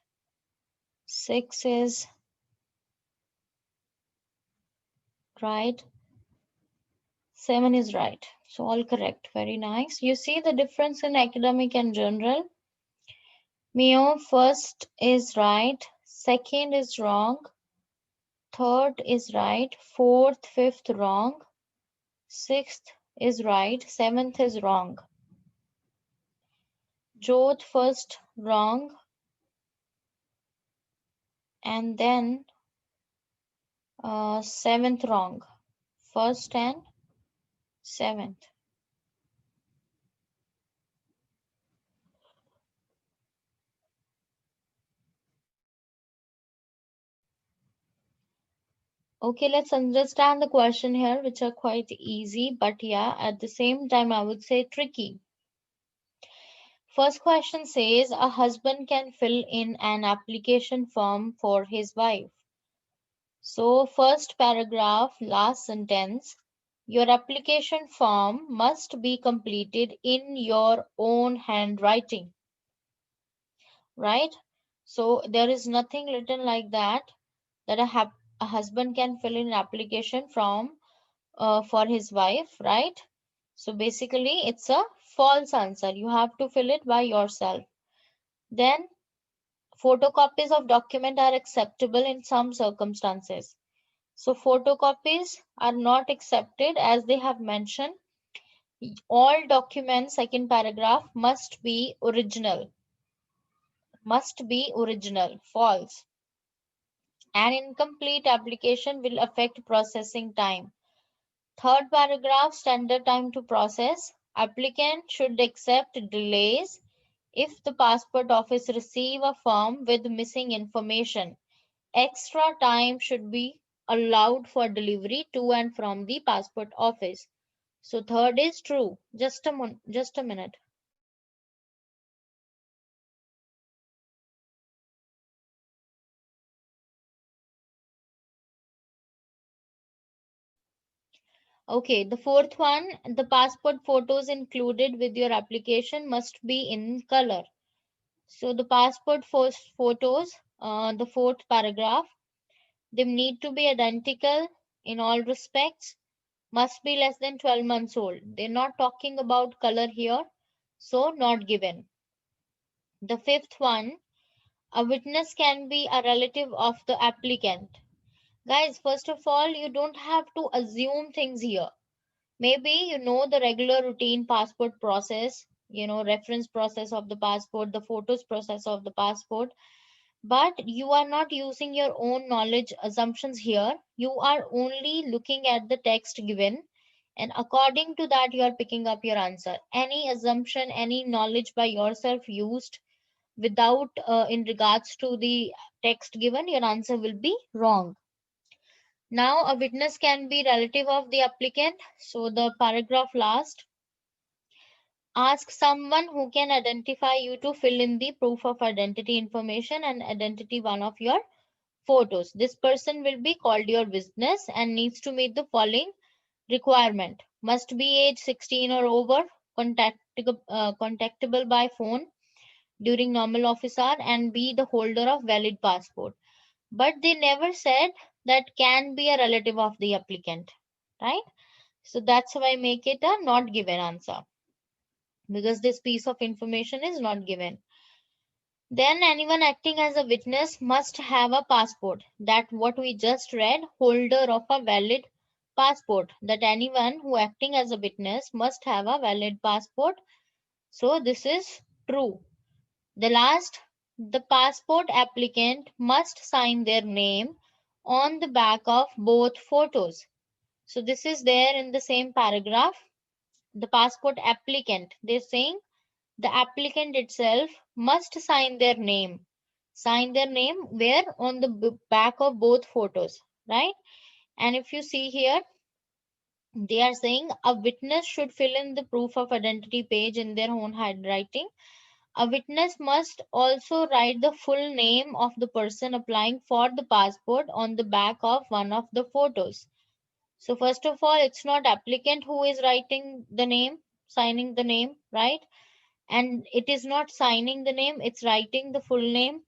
Six is right. Seven is right. So all correct. Very nice. You see the difference in academic and general. Mio, first is right. Second is wrong. Third is right. Fourth, fifth, wrong. Sixth is right. Seventh is wrong. Jodh, first wrong. And then seventh wrong. First and seventh. Okay, let's understand the question here, which are quite easy, but yeah, at the same time, I would say tricky. First question says a husband can fill in an application form for his wife. So first paragraph, last sentence, your application form must be completed in your own handwriting, right? So there is nothing written like that, that a husband can fill in an application form for his wife, right? So basically it's a false answer. You have to fill it by yourself. Then photocopies of document are acceptable in some circumstances. So photocopies are not accepted, as they have mentioned. All documents, second paragraph, must be original. Must be original. False. An incomplete application will affect processing time. Third paragraph, standard time to process. Applicant should accept delays if the passport office receive a form with missing information. Extra time should be allowed for delivery to and from the passport office. So third is true. Just a minute. Okay, the fourth one, the passport photos included with your application must be in color. So the passport photos, the fourth paragraph, they need to be identical in all respects, must be less than 12 months old. They're not talking about color here, so not given. The fifth one, a witness can be a relative of the applicant. Guys, first of all, you don't have to assume things here. Maybe you know the regular routine passport process, reference process of the passport, the photos process of the passport, but you are not using your own knowledge assumptions here. You are only looking at the text given, and according to that, you are picking up your answer. Any assumption, any knowledge by yourself used without in regards to the text given, your answer will be wrong. Now, a witness can be relative of the applicant. So the paragraph last, ask someone who can identify you to fill in the proof of identity information and identity one of your photos. This person will be called your witness and needs to meet the following requirement. Must be age 16 or over, contactable by phone during normal office hour, and be the holder of valid passport. But they never said that can be a relative of the applicant, right? So that's why I make it a not given answer, because this piece of information is not given. Then anyone acting as a witness must have a passport. That what we just read, holder of a valid passport. That anyone who acting as a witness must have a valid passport. So this is true. The last, the passport applicant must sign their name on the back of both photos. So this is there in the same paragraph. The passport applicant, they're saying the applicant itself must sign their name. Sign their name where? On the back of both photos, right? And if you see here, they are saying a witness should fill in the proof of identity page in their own handwriting. A witness must also write the full name of the person applying for the passport on the back of one of the photos. So first of all, it's not applicant who is writing the name, signing the name, right? And it is not signing the name, it's writing the full name.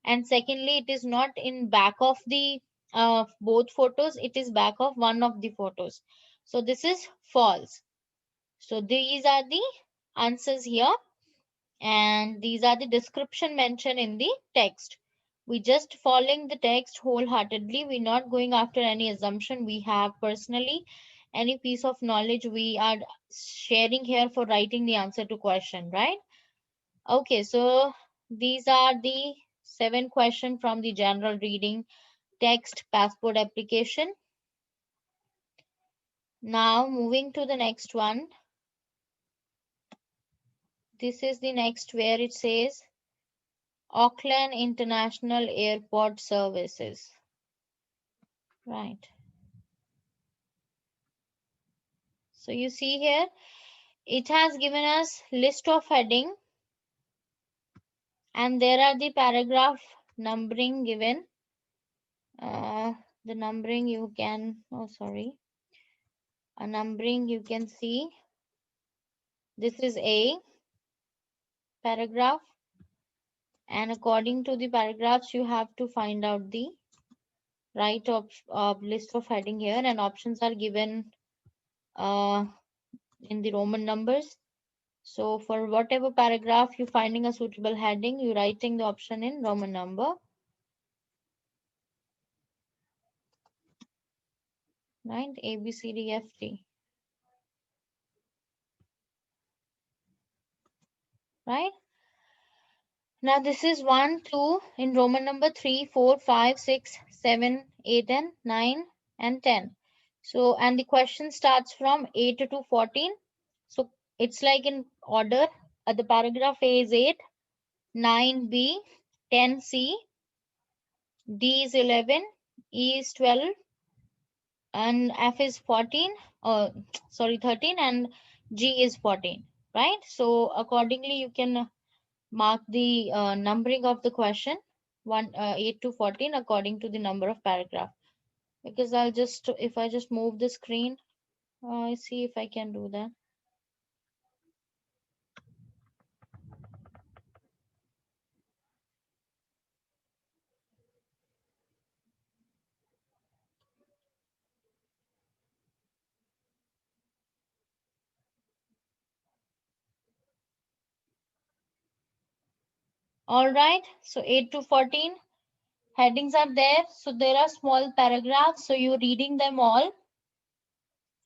And secondly, it is not in back of the both photos, it is back of one of the photos. So this is false. So these are the answers here, and these are the description mentioned in the text. We just following the text wholeheartedly. We're not going after any assumption we have personally, any piece of knowledge we are sharing here for writing the answer to question, right? Okay, so these are the 7 questions from the general reading text passport application. Now moving to the next one. This is the next where it says Auckland International Airport Services. Right. So you see here, it has given us list of heading and there are the paragraph numbering given. The numbering you can, a numbering you can see. This is A paragraph, and according to the paragraphs you have to find out the right of list of heading here, and options are given in the Roman numbers. So for whatever paragraph you're finding a suitable heading, you're writing the option in Roman number. Right? A, B, C, D, F, G. Right? Now this is 1, 2 in Roman number, 3, 4, 5, 6, 7, 8, and 9 and 10. So, and the question starts from 8 to 14. So it's like in order. The paragraph A is 8, 9B, 10C, D is 11, E is 12, and F is 14, 13, and G is 14, right? So accordingly, you can mark the numbering of the question 8 to 14 according to the number of paragraph. Because I'll just, if I just move the screen, see if I can do that. All right, so 8 to 14 headings are there. So there are small paragraphs. So you're reading them all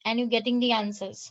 and you're getting the answers.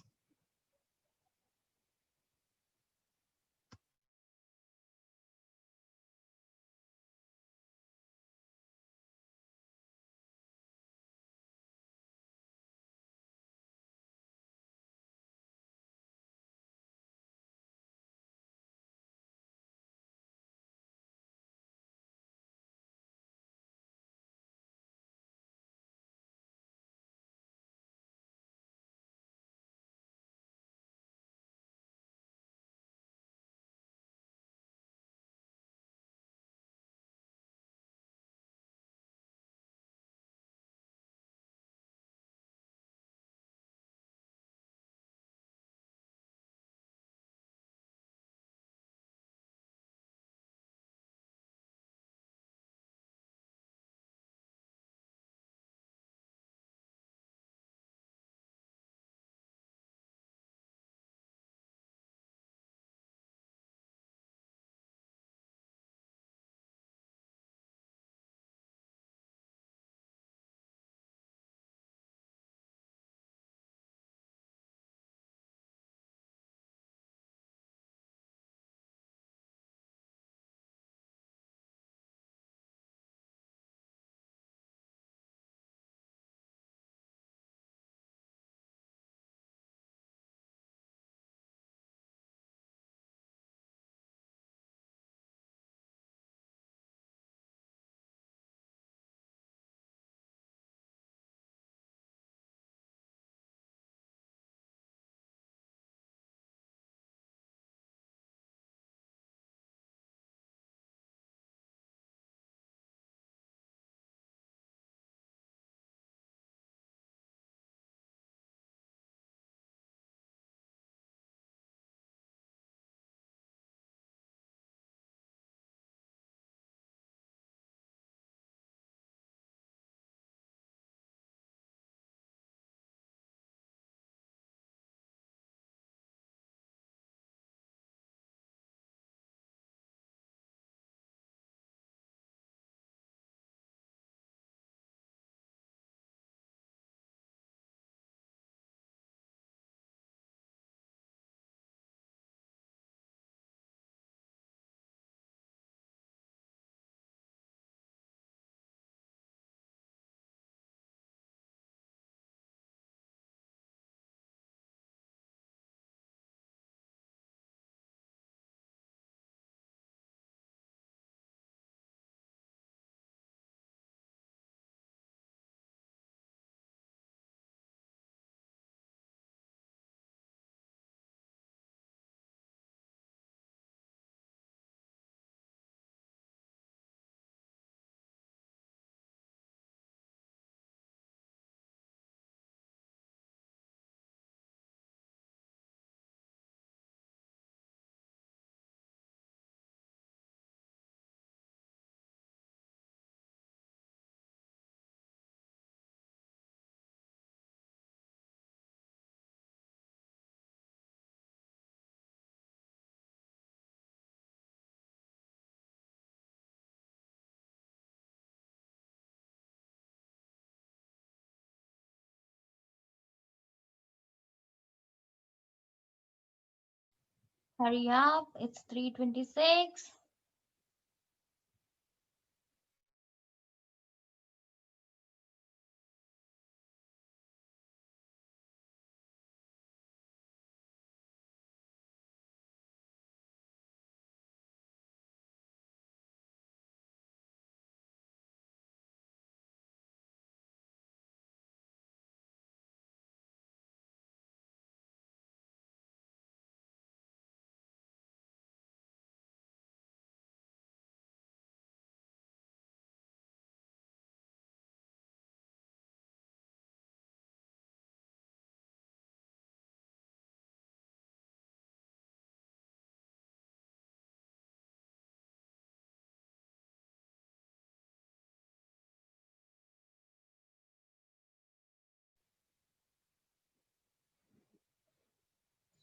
Hurry up, it's 3:26.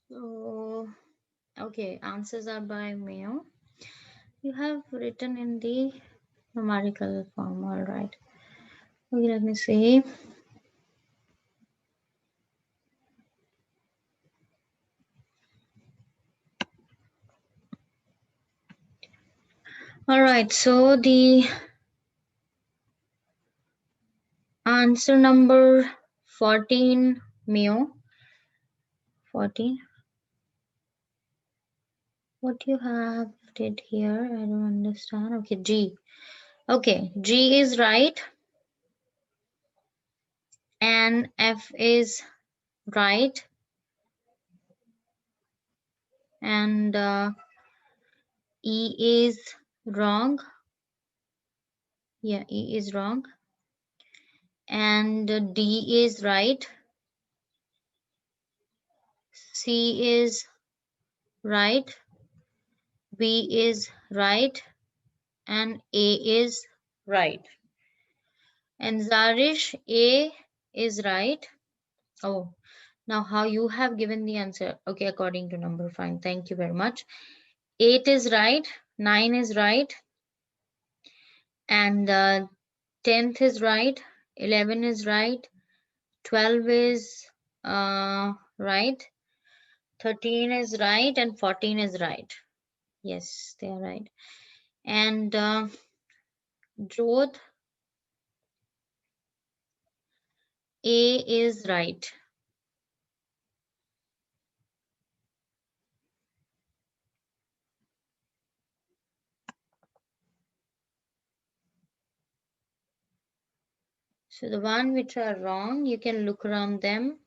So, okay, answers are by Mayo. You have written in the numerical form, all right. Okay, let me see. All right, so the answer number 14, Mayo. 14. What you have did here, I don't understand. Okay, G. Okay, G is right and F is right and E is wrong. Yeah, E is wrong and D is right. C is right. B is right and A is right. And Zarish, A is right. Oh, now how you have given the answer? Okay, according to number, fine. Thank you very much. 8 is right, 9 is right, and 10th is right, 11 is right, 12 is right, 13 is right, and 14 is right. Yes, they are right. And Jodh, A is right. So the one which are wrong, you can look around them.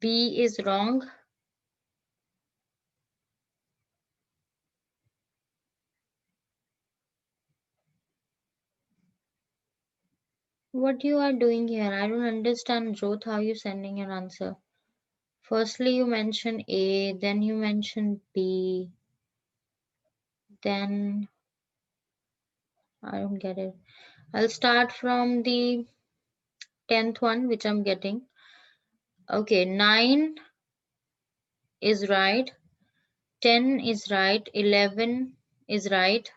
B is wrong. What you are doing here? I don't understand, Jodh, how you sending your answer. Firstly, you mention A, then you mention B, then I don't get it. I'll start from the 10th one, which I'm getting. Okay, 9 is right, 10 is right, 11 is right,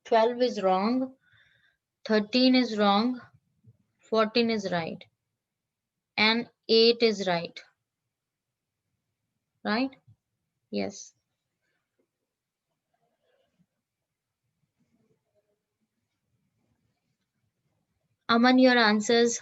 12 is wrong, 13 is wrong, 14 is right, and 8 is right. Right? Yes. Aman, your answers.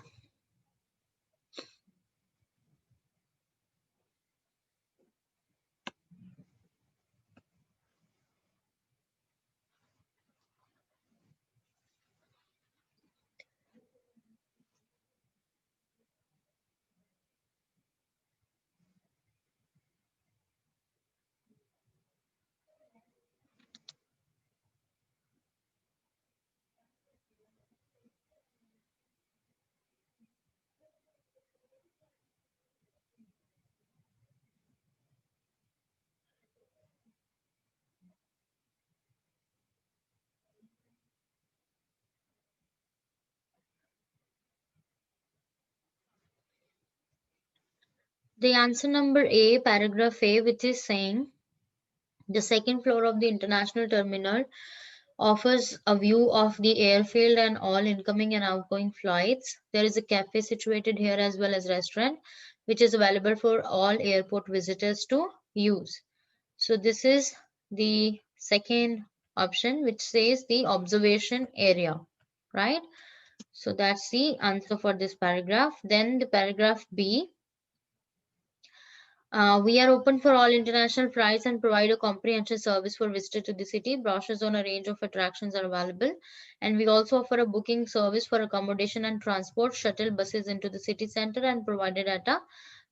The answer number A, paragraph A, which is saying the second floor of the international terminal offers a view of the airfield and all incoming and outgoing flights. There is a cafe situated here as well as restaurant, which is available for all airport visitors to use. So this is the second option, which says the observation area, right? So that's the answer for this paragraph. Then the paragraph B. We are open for all international flights and provide a comprehensive service for visitors to the city. Brochures on a range of attractions are available. And we also offer a booking service for accommodation and transport, shuttle buses into the city center and provided at a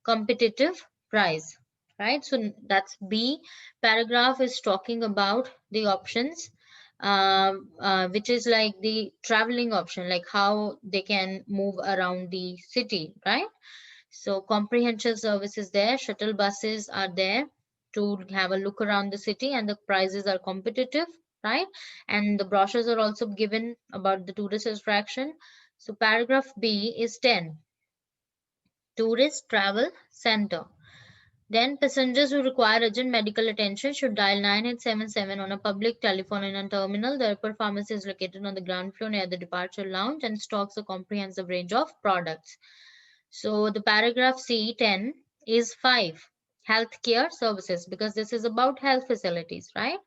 competitive price. Right? So that's B. Paragraph is talking about the options, which is like the traveling option, like how they can move around the city, right? So comprehensive services there, shuttle buses are there to have a look around the city and the prices are competitive, right? And the brochures are also given about the tourist attraction. So paragraph B is 10, tourist travel center. Then passengers who require urgent medical attention should dial 9877 on a public telephone in a terminal. The airport pharmacy is located on the ground floor near the departure lounge and stocks a comprehensive range of products. So the paragraph C10 is 5, healthcare services, because this is about health facilities, right?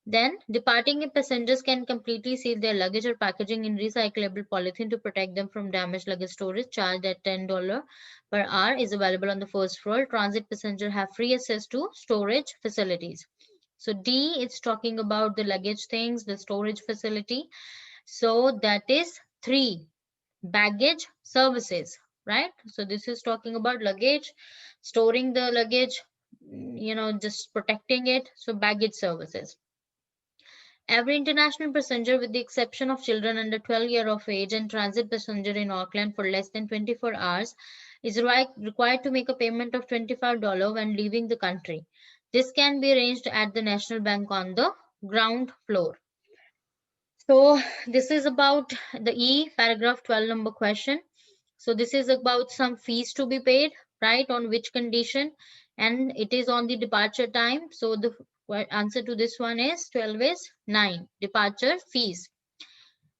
Then departing passengers can completely seal their luggage or packaging in recyclable polythene to protect them from damaged luggage. Storage charged at $10 per hour is available on the first floor. Transit passengers have free access to storage facilities. So D, it's talking about the luggage things, the storage facility. So that is 3, baggage services, right? So this is talking about luggage, storing the luggage, just protecting it. So baggage services. Every international passenger, with the exception of children under 12 years of age and transit passenger in Auckland for less than 24 hours, is required to make a payment of $25 when leaving the country. This can be arranged at the National Bank on the ground floor. So this is about the E, paragraph 12 number question. So this is about some fees to be paid, right? On which condition? And it is on the departure time. So the answer to this one is 12 is 9, departure fees.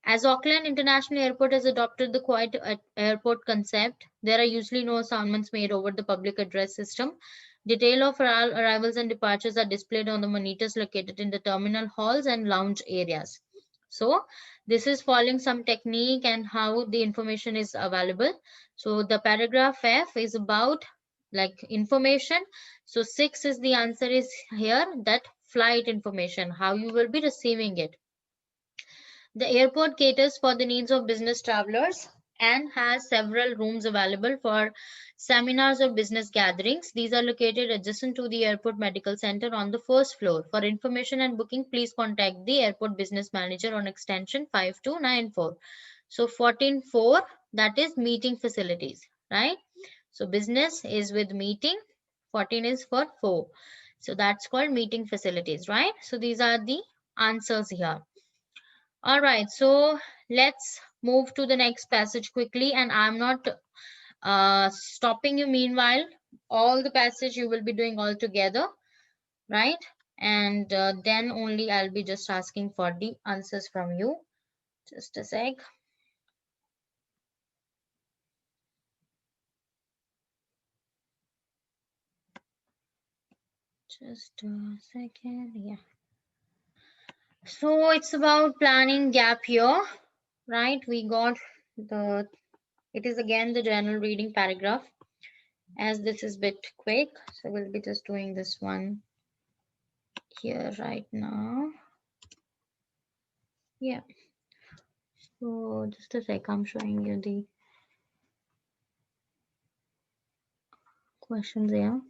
As Auckland International Airport has adopted the quiet airport concept, there are usually no announcements made over the public address system. Detail of all arrivals and departures are displayed on the monitors located in the terminal halls and lounge areas. So this is following some technique and how the information is available. So the paragraph F is about like information. So 6 is the answer is here, that flight information, how you will be receiving it. The airport caters for the needs of business travelers and has several rooms available for seminars or business gatherings. These are located adjacent to the airport medical center on the first floor. For information and booking, please contact the airport business manager on extension 5294. So 14.4, that is meeting facilities, right? So business is with meeting, 14 is for 4. So that's called meeting facilities, right? So these are the answers here. All right, so let's move to the next passage quickly, and I'm not stopping you meanwhile. All the passage you will be doing all together, right? And then only I'll be just asking for the answers from you. Just a sec. Just a second, yeah. So it's about planning gap year, right? We got it is again the general reading paragraph, as this is a bit quick. So we'll be just doing this one here right now. Yeah. So just a sec, I'm showing you the questions here.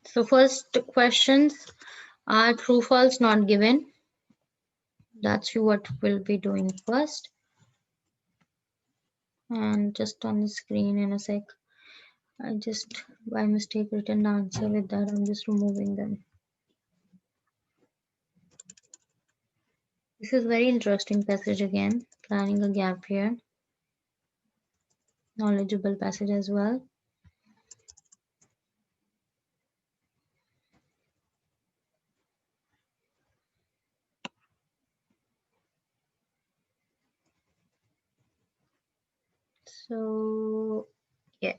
So first questions are true, false, not given. That's what we'll be doing first. and just on the screen in a sec. I just by mistake written the answer with that. I'm just removing them. This is very interesting passage again. Planning a gap year. Knowledgeable passage as well. So yeah,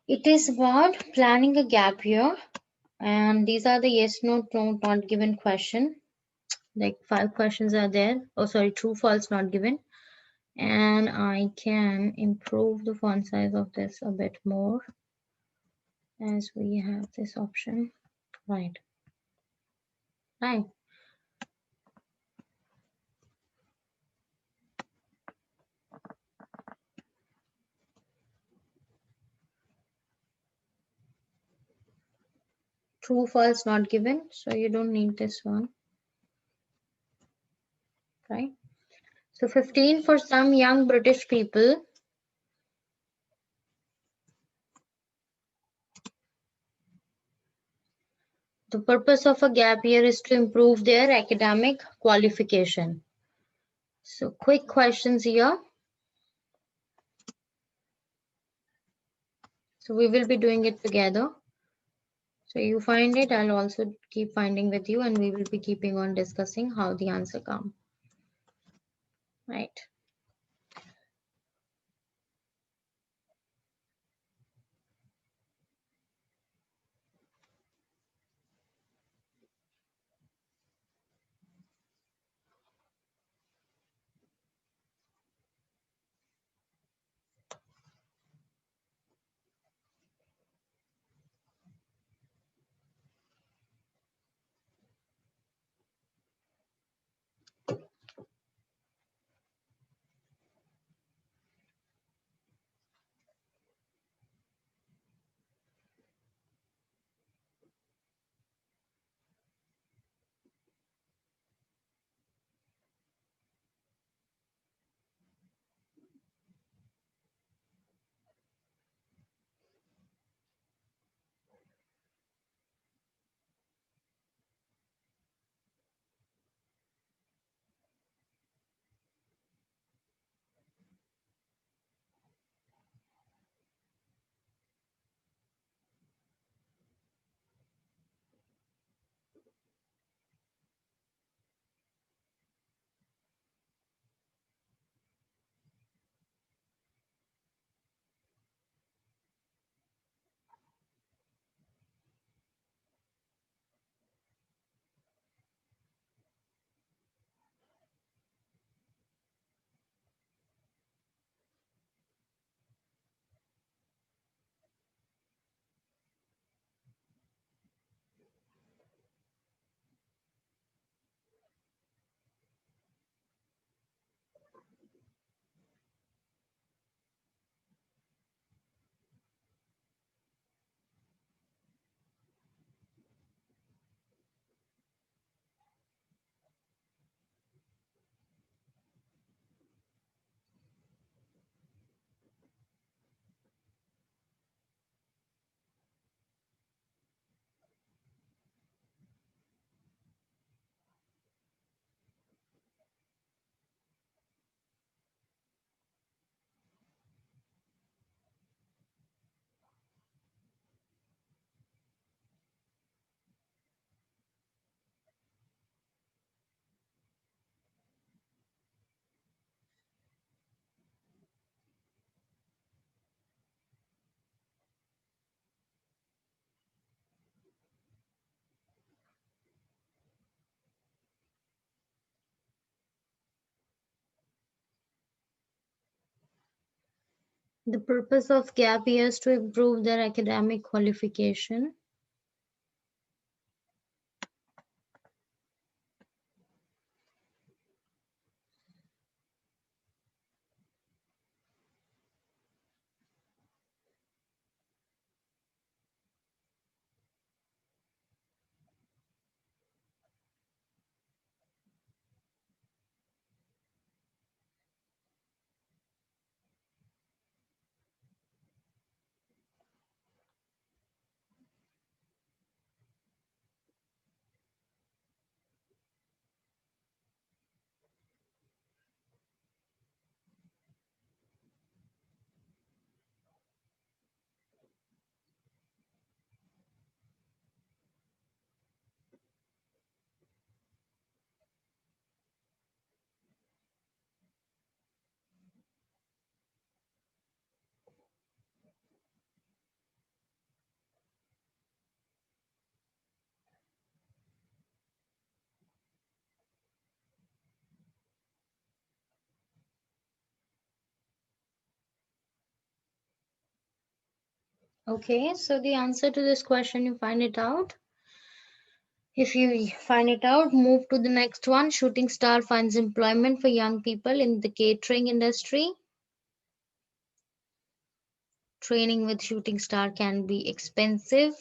it is about planning a gap year, and these are the yes, no, not given question. Like 5 questions are there. Oh, sorry, true, false, not given. And I can improve the font size of this a bit more as we have this option. Right. True, false, not given. So you don't need this one. Right. So 15 for some young British people. The purpose of a gap year is to improve their academic qualification. So quick questions here. So we will be doing it together. So you find it, I'll also keep finding with you, and we will be keeping on discussing how the answer come. Right. The purpose of gap year is to improve their academic qualification. Okay, so the answer to this question, you find it out. If you find it out, move to the next one. Shooting star finds employment for young people in the catering industry. Training with shooting star can be expensive.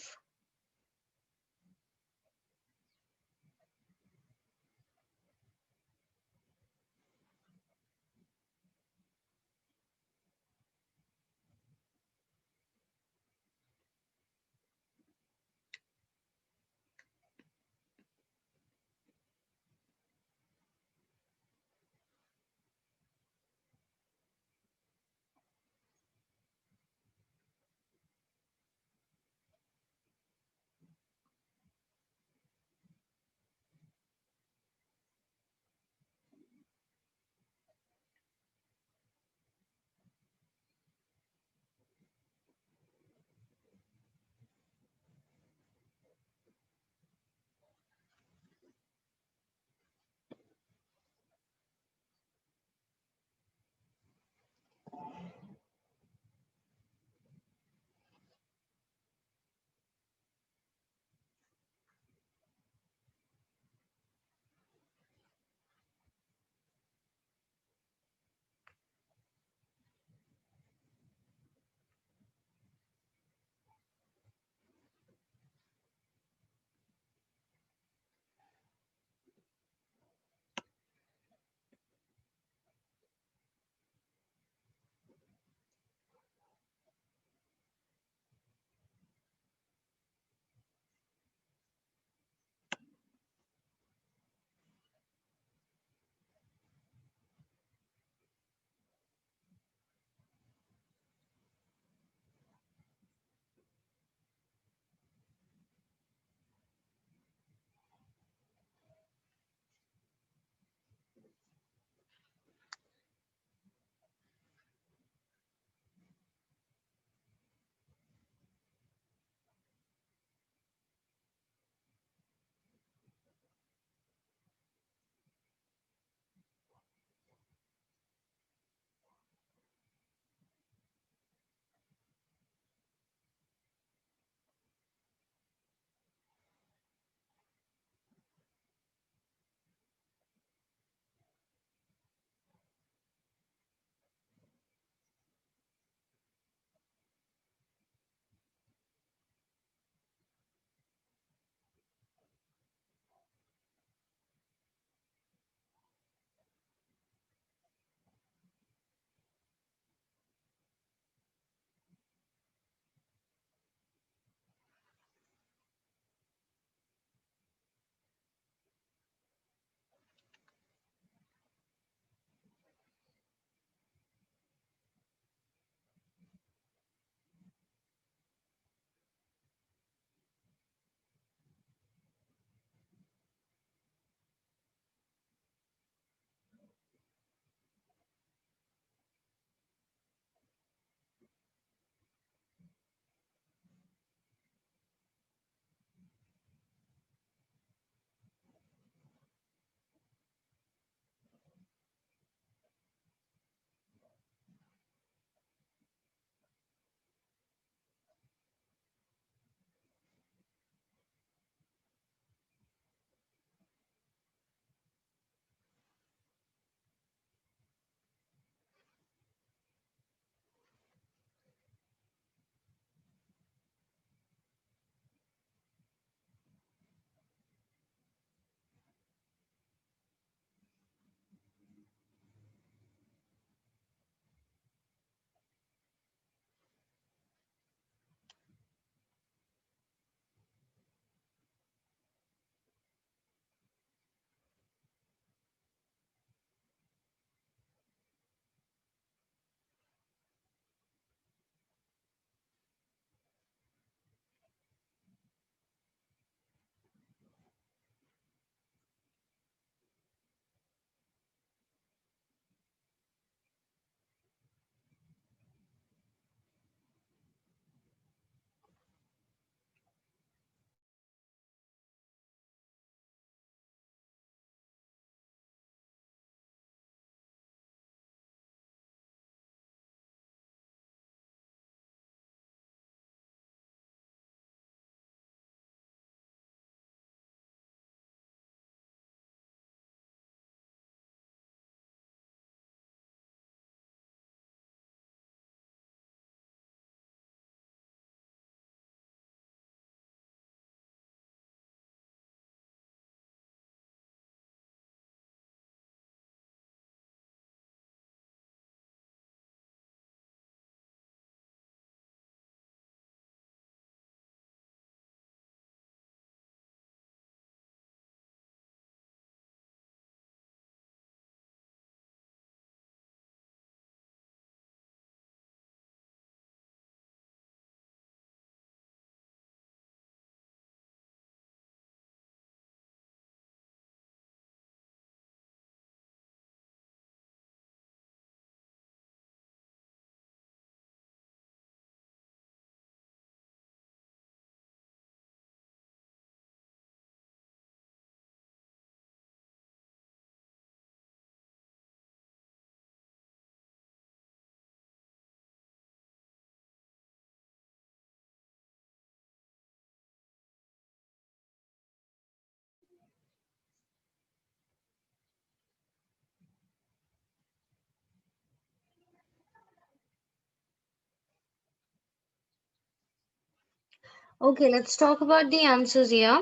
Okay, let's talk about the answers here.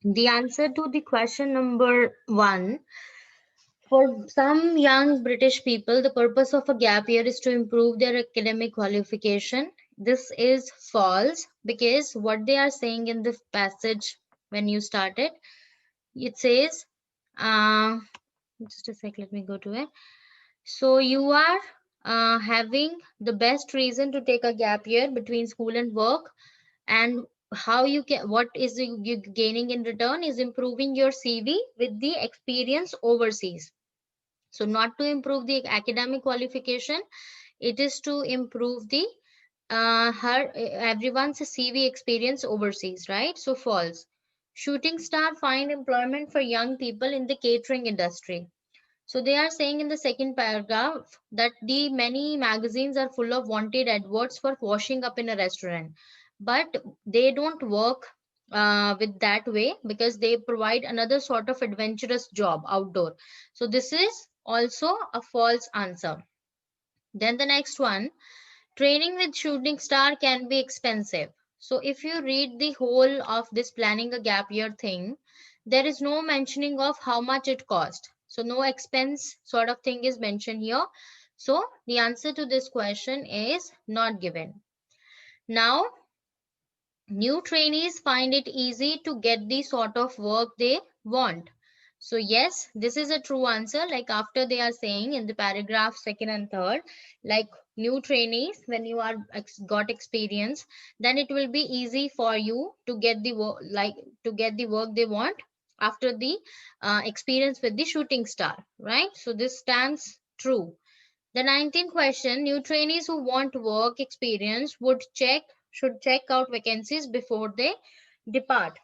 The answer to the question number 1: for some young British people, the purpose of a gap year is to improve their academic qualification. This is false, because what they are saying in the passage when you started, it says, uh, just a sec, let me go to it. So you are having the best reason to take a gap year between school and work, and how you can, what is you gaining in return is improving your CV with the experience overseas. So not to improve the academic qualification, it is to improve the everyone's CV experience overseas, right? So false. Shooting star find employment for young people in the catering industry. So they are saying in the second paragraph that the many magazines are full of wanted adverts for washing up in a restaurant, but they don't work with that way, because they provide another sort of adventurous job outdoor. So this is also a false answer. Then the next one, training with shooting star can be expensive. So if you read the whole of this planning a gap year thing, there is no mentioning of how much it cost. So no expense sort of thing is mentioned here. So the answer to this question is not given. Now, new trainees find it easy to get the sort of work they want. So yes, this is a true answer. Like after they are saying in the paragraph second and third, like new trainees, when you are got experience, then it will be easy for you to get the work, like to get the work they want after the experience with the shooting star, right? So this stands true. The 19th question, new trainees who want work experience should check out vacancies before they depart.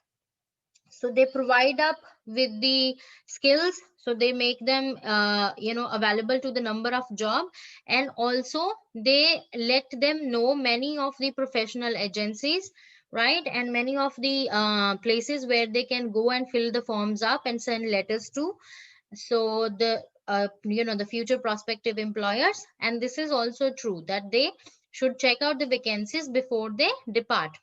So they provide up with the skills, so they make them available to the number of job, and also they let them know many of the professional agencies, right, and many of the places where they can go and fill the forms up and send letters to, so the future prospective employers. And this is also true that they should check out the vacancies before they depart.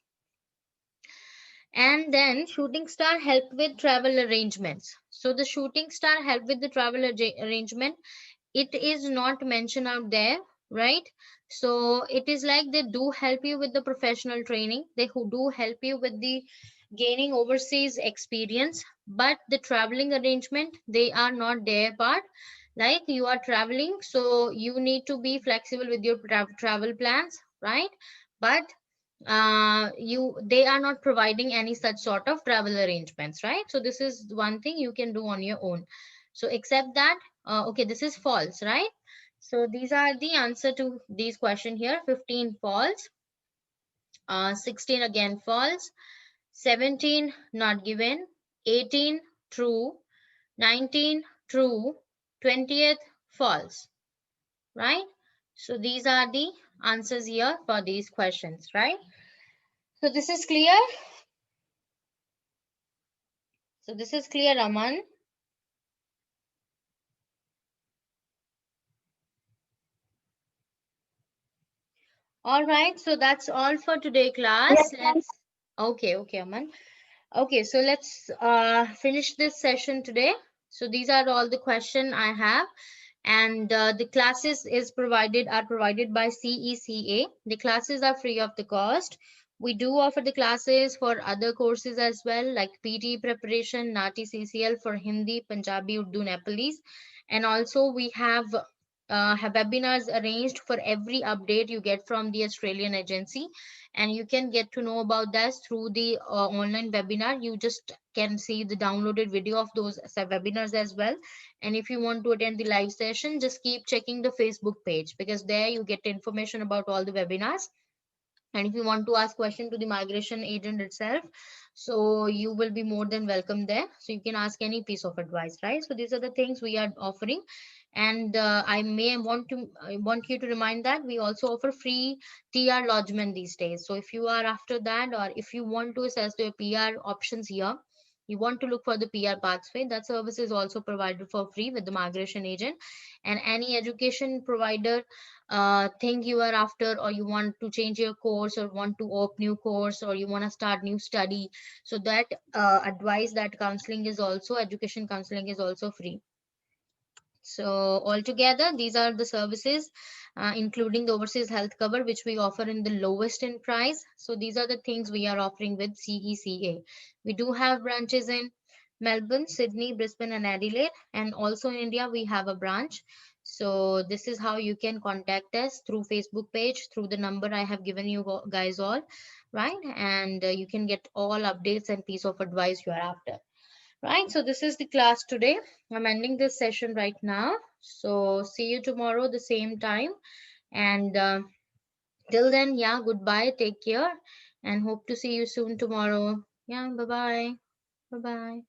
And then shooting star help with travel arrangements. So the shooting star help with the travel arrangement, it is not mentioned out there, right? So it is like they do help you with the professional training, they who do help you with the gaining overseas experience, but the traveling arrangement, they are not their part. Like you are traveling, so you need to be flexible with your travel plans, right? But they are not providing any such sort of travel arrangements, right? So this is one thing you can do on your own. So except that, okay, this is false, right? So these are the answer to these question here. 15 false, 16 again false, 17 not given, 18 true, 19 true, 20th false, right? So these are the answers here for these questions, right? So this is clear. So this is clear, Aman. All right, so that's all for today, class. Yes, ma'am. Okay, Aman. Okay, so let's finish this session today. So these are all the question I have, and the classes are provided by CECA. The classes are free of the cost. We do offer the classes for other courses as well, like PTE preparation, NATI CCL for Hindi, Punjabi, Urdu, Nepalese, and also we have webinars arranged for every update you get from the Australian agency, and you can get to know about that through the online webinar. You just can see the downloaded video of those webinars as well. And if you want to attend the live session, just keep checking the Facebook page, because there you get information about all the webinars. And if you want to ask question to the migration agent itself, so you will be more than welcome there, so you can ask any piece of advice, right? So these are the things we are offering. And I want you to remind that we also offer free TR lodgement these days. So if you are after that, or if you want to assess your PR options here, you want to look for the PR pathway, that service is also provided for free with the migration agent. And any education provider thing you are after, or you want to change your course, or want to open new course, or you want to start new study, so that advice, that counseling is also, education counseling is also free. So altogether, these are the services, including the overseas health cover, which we offer in the lowest in price. So these are the things we are offering with CECA. We do have branches in Melbourne, Sydney, Brisbane, and Adelaide, and also in India we have a branch. So this is how you can contact us, through Facebook page, through the number I have given you guys all, right? And you can get all updates and piece of advice you are after. Right, so this is the class today. I'm ending this session right now. So see you tomorrow the same time. And till then, yeah, goodbye. Take care and hope to see you soon tomorrow. Yeah, bye-bye. Bye-bye.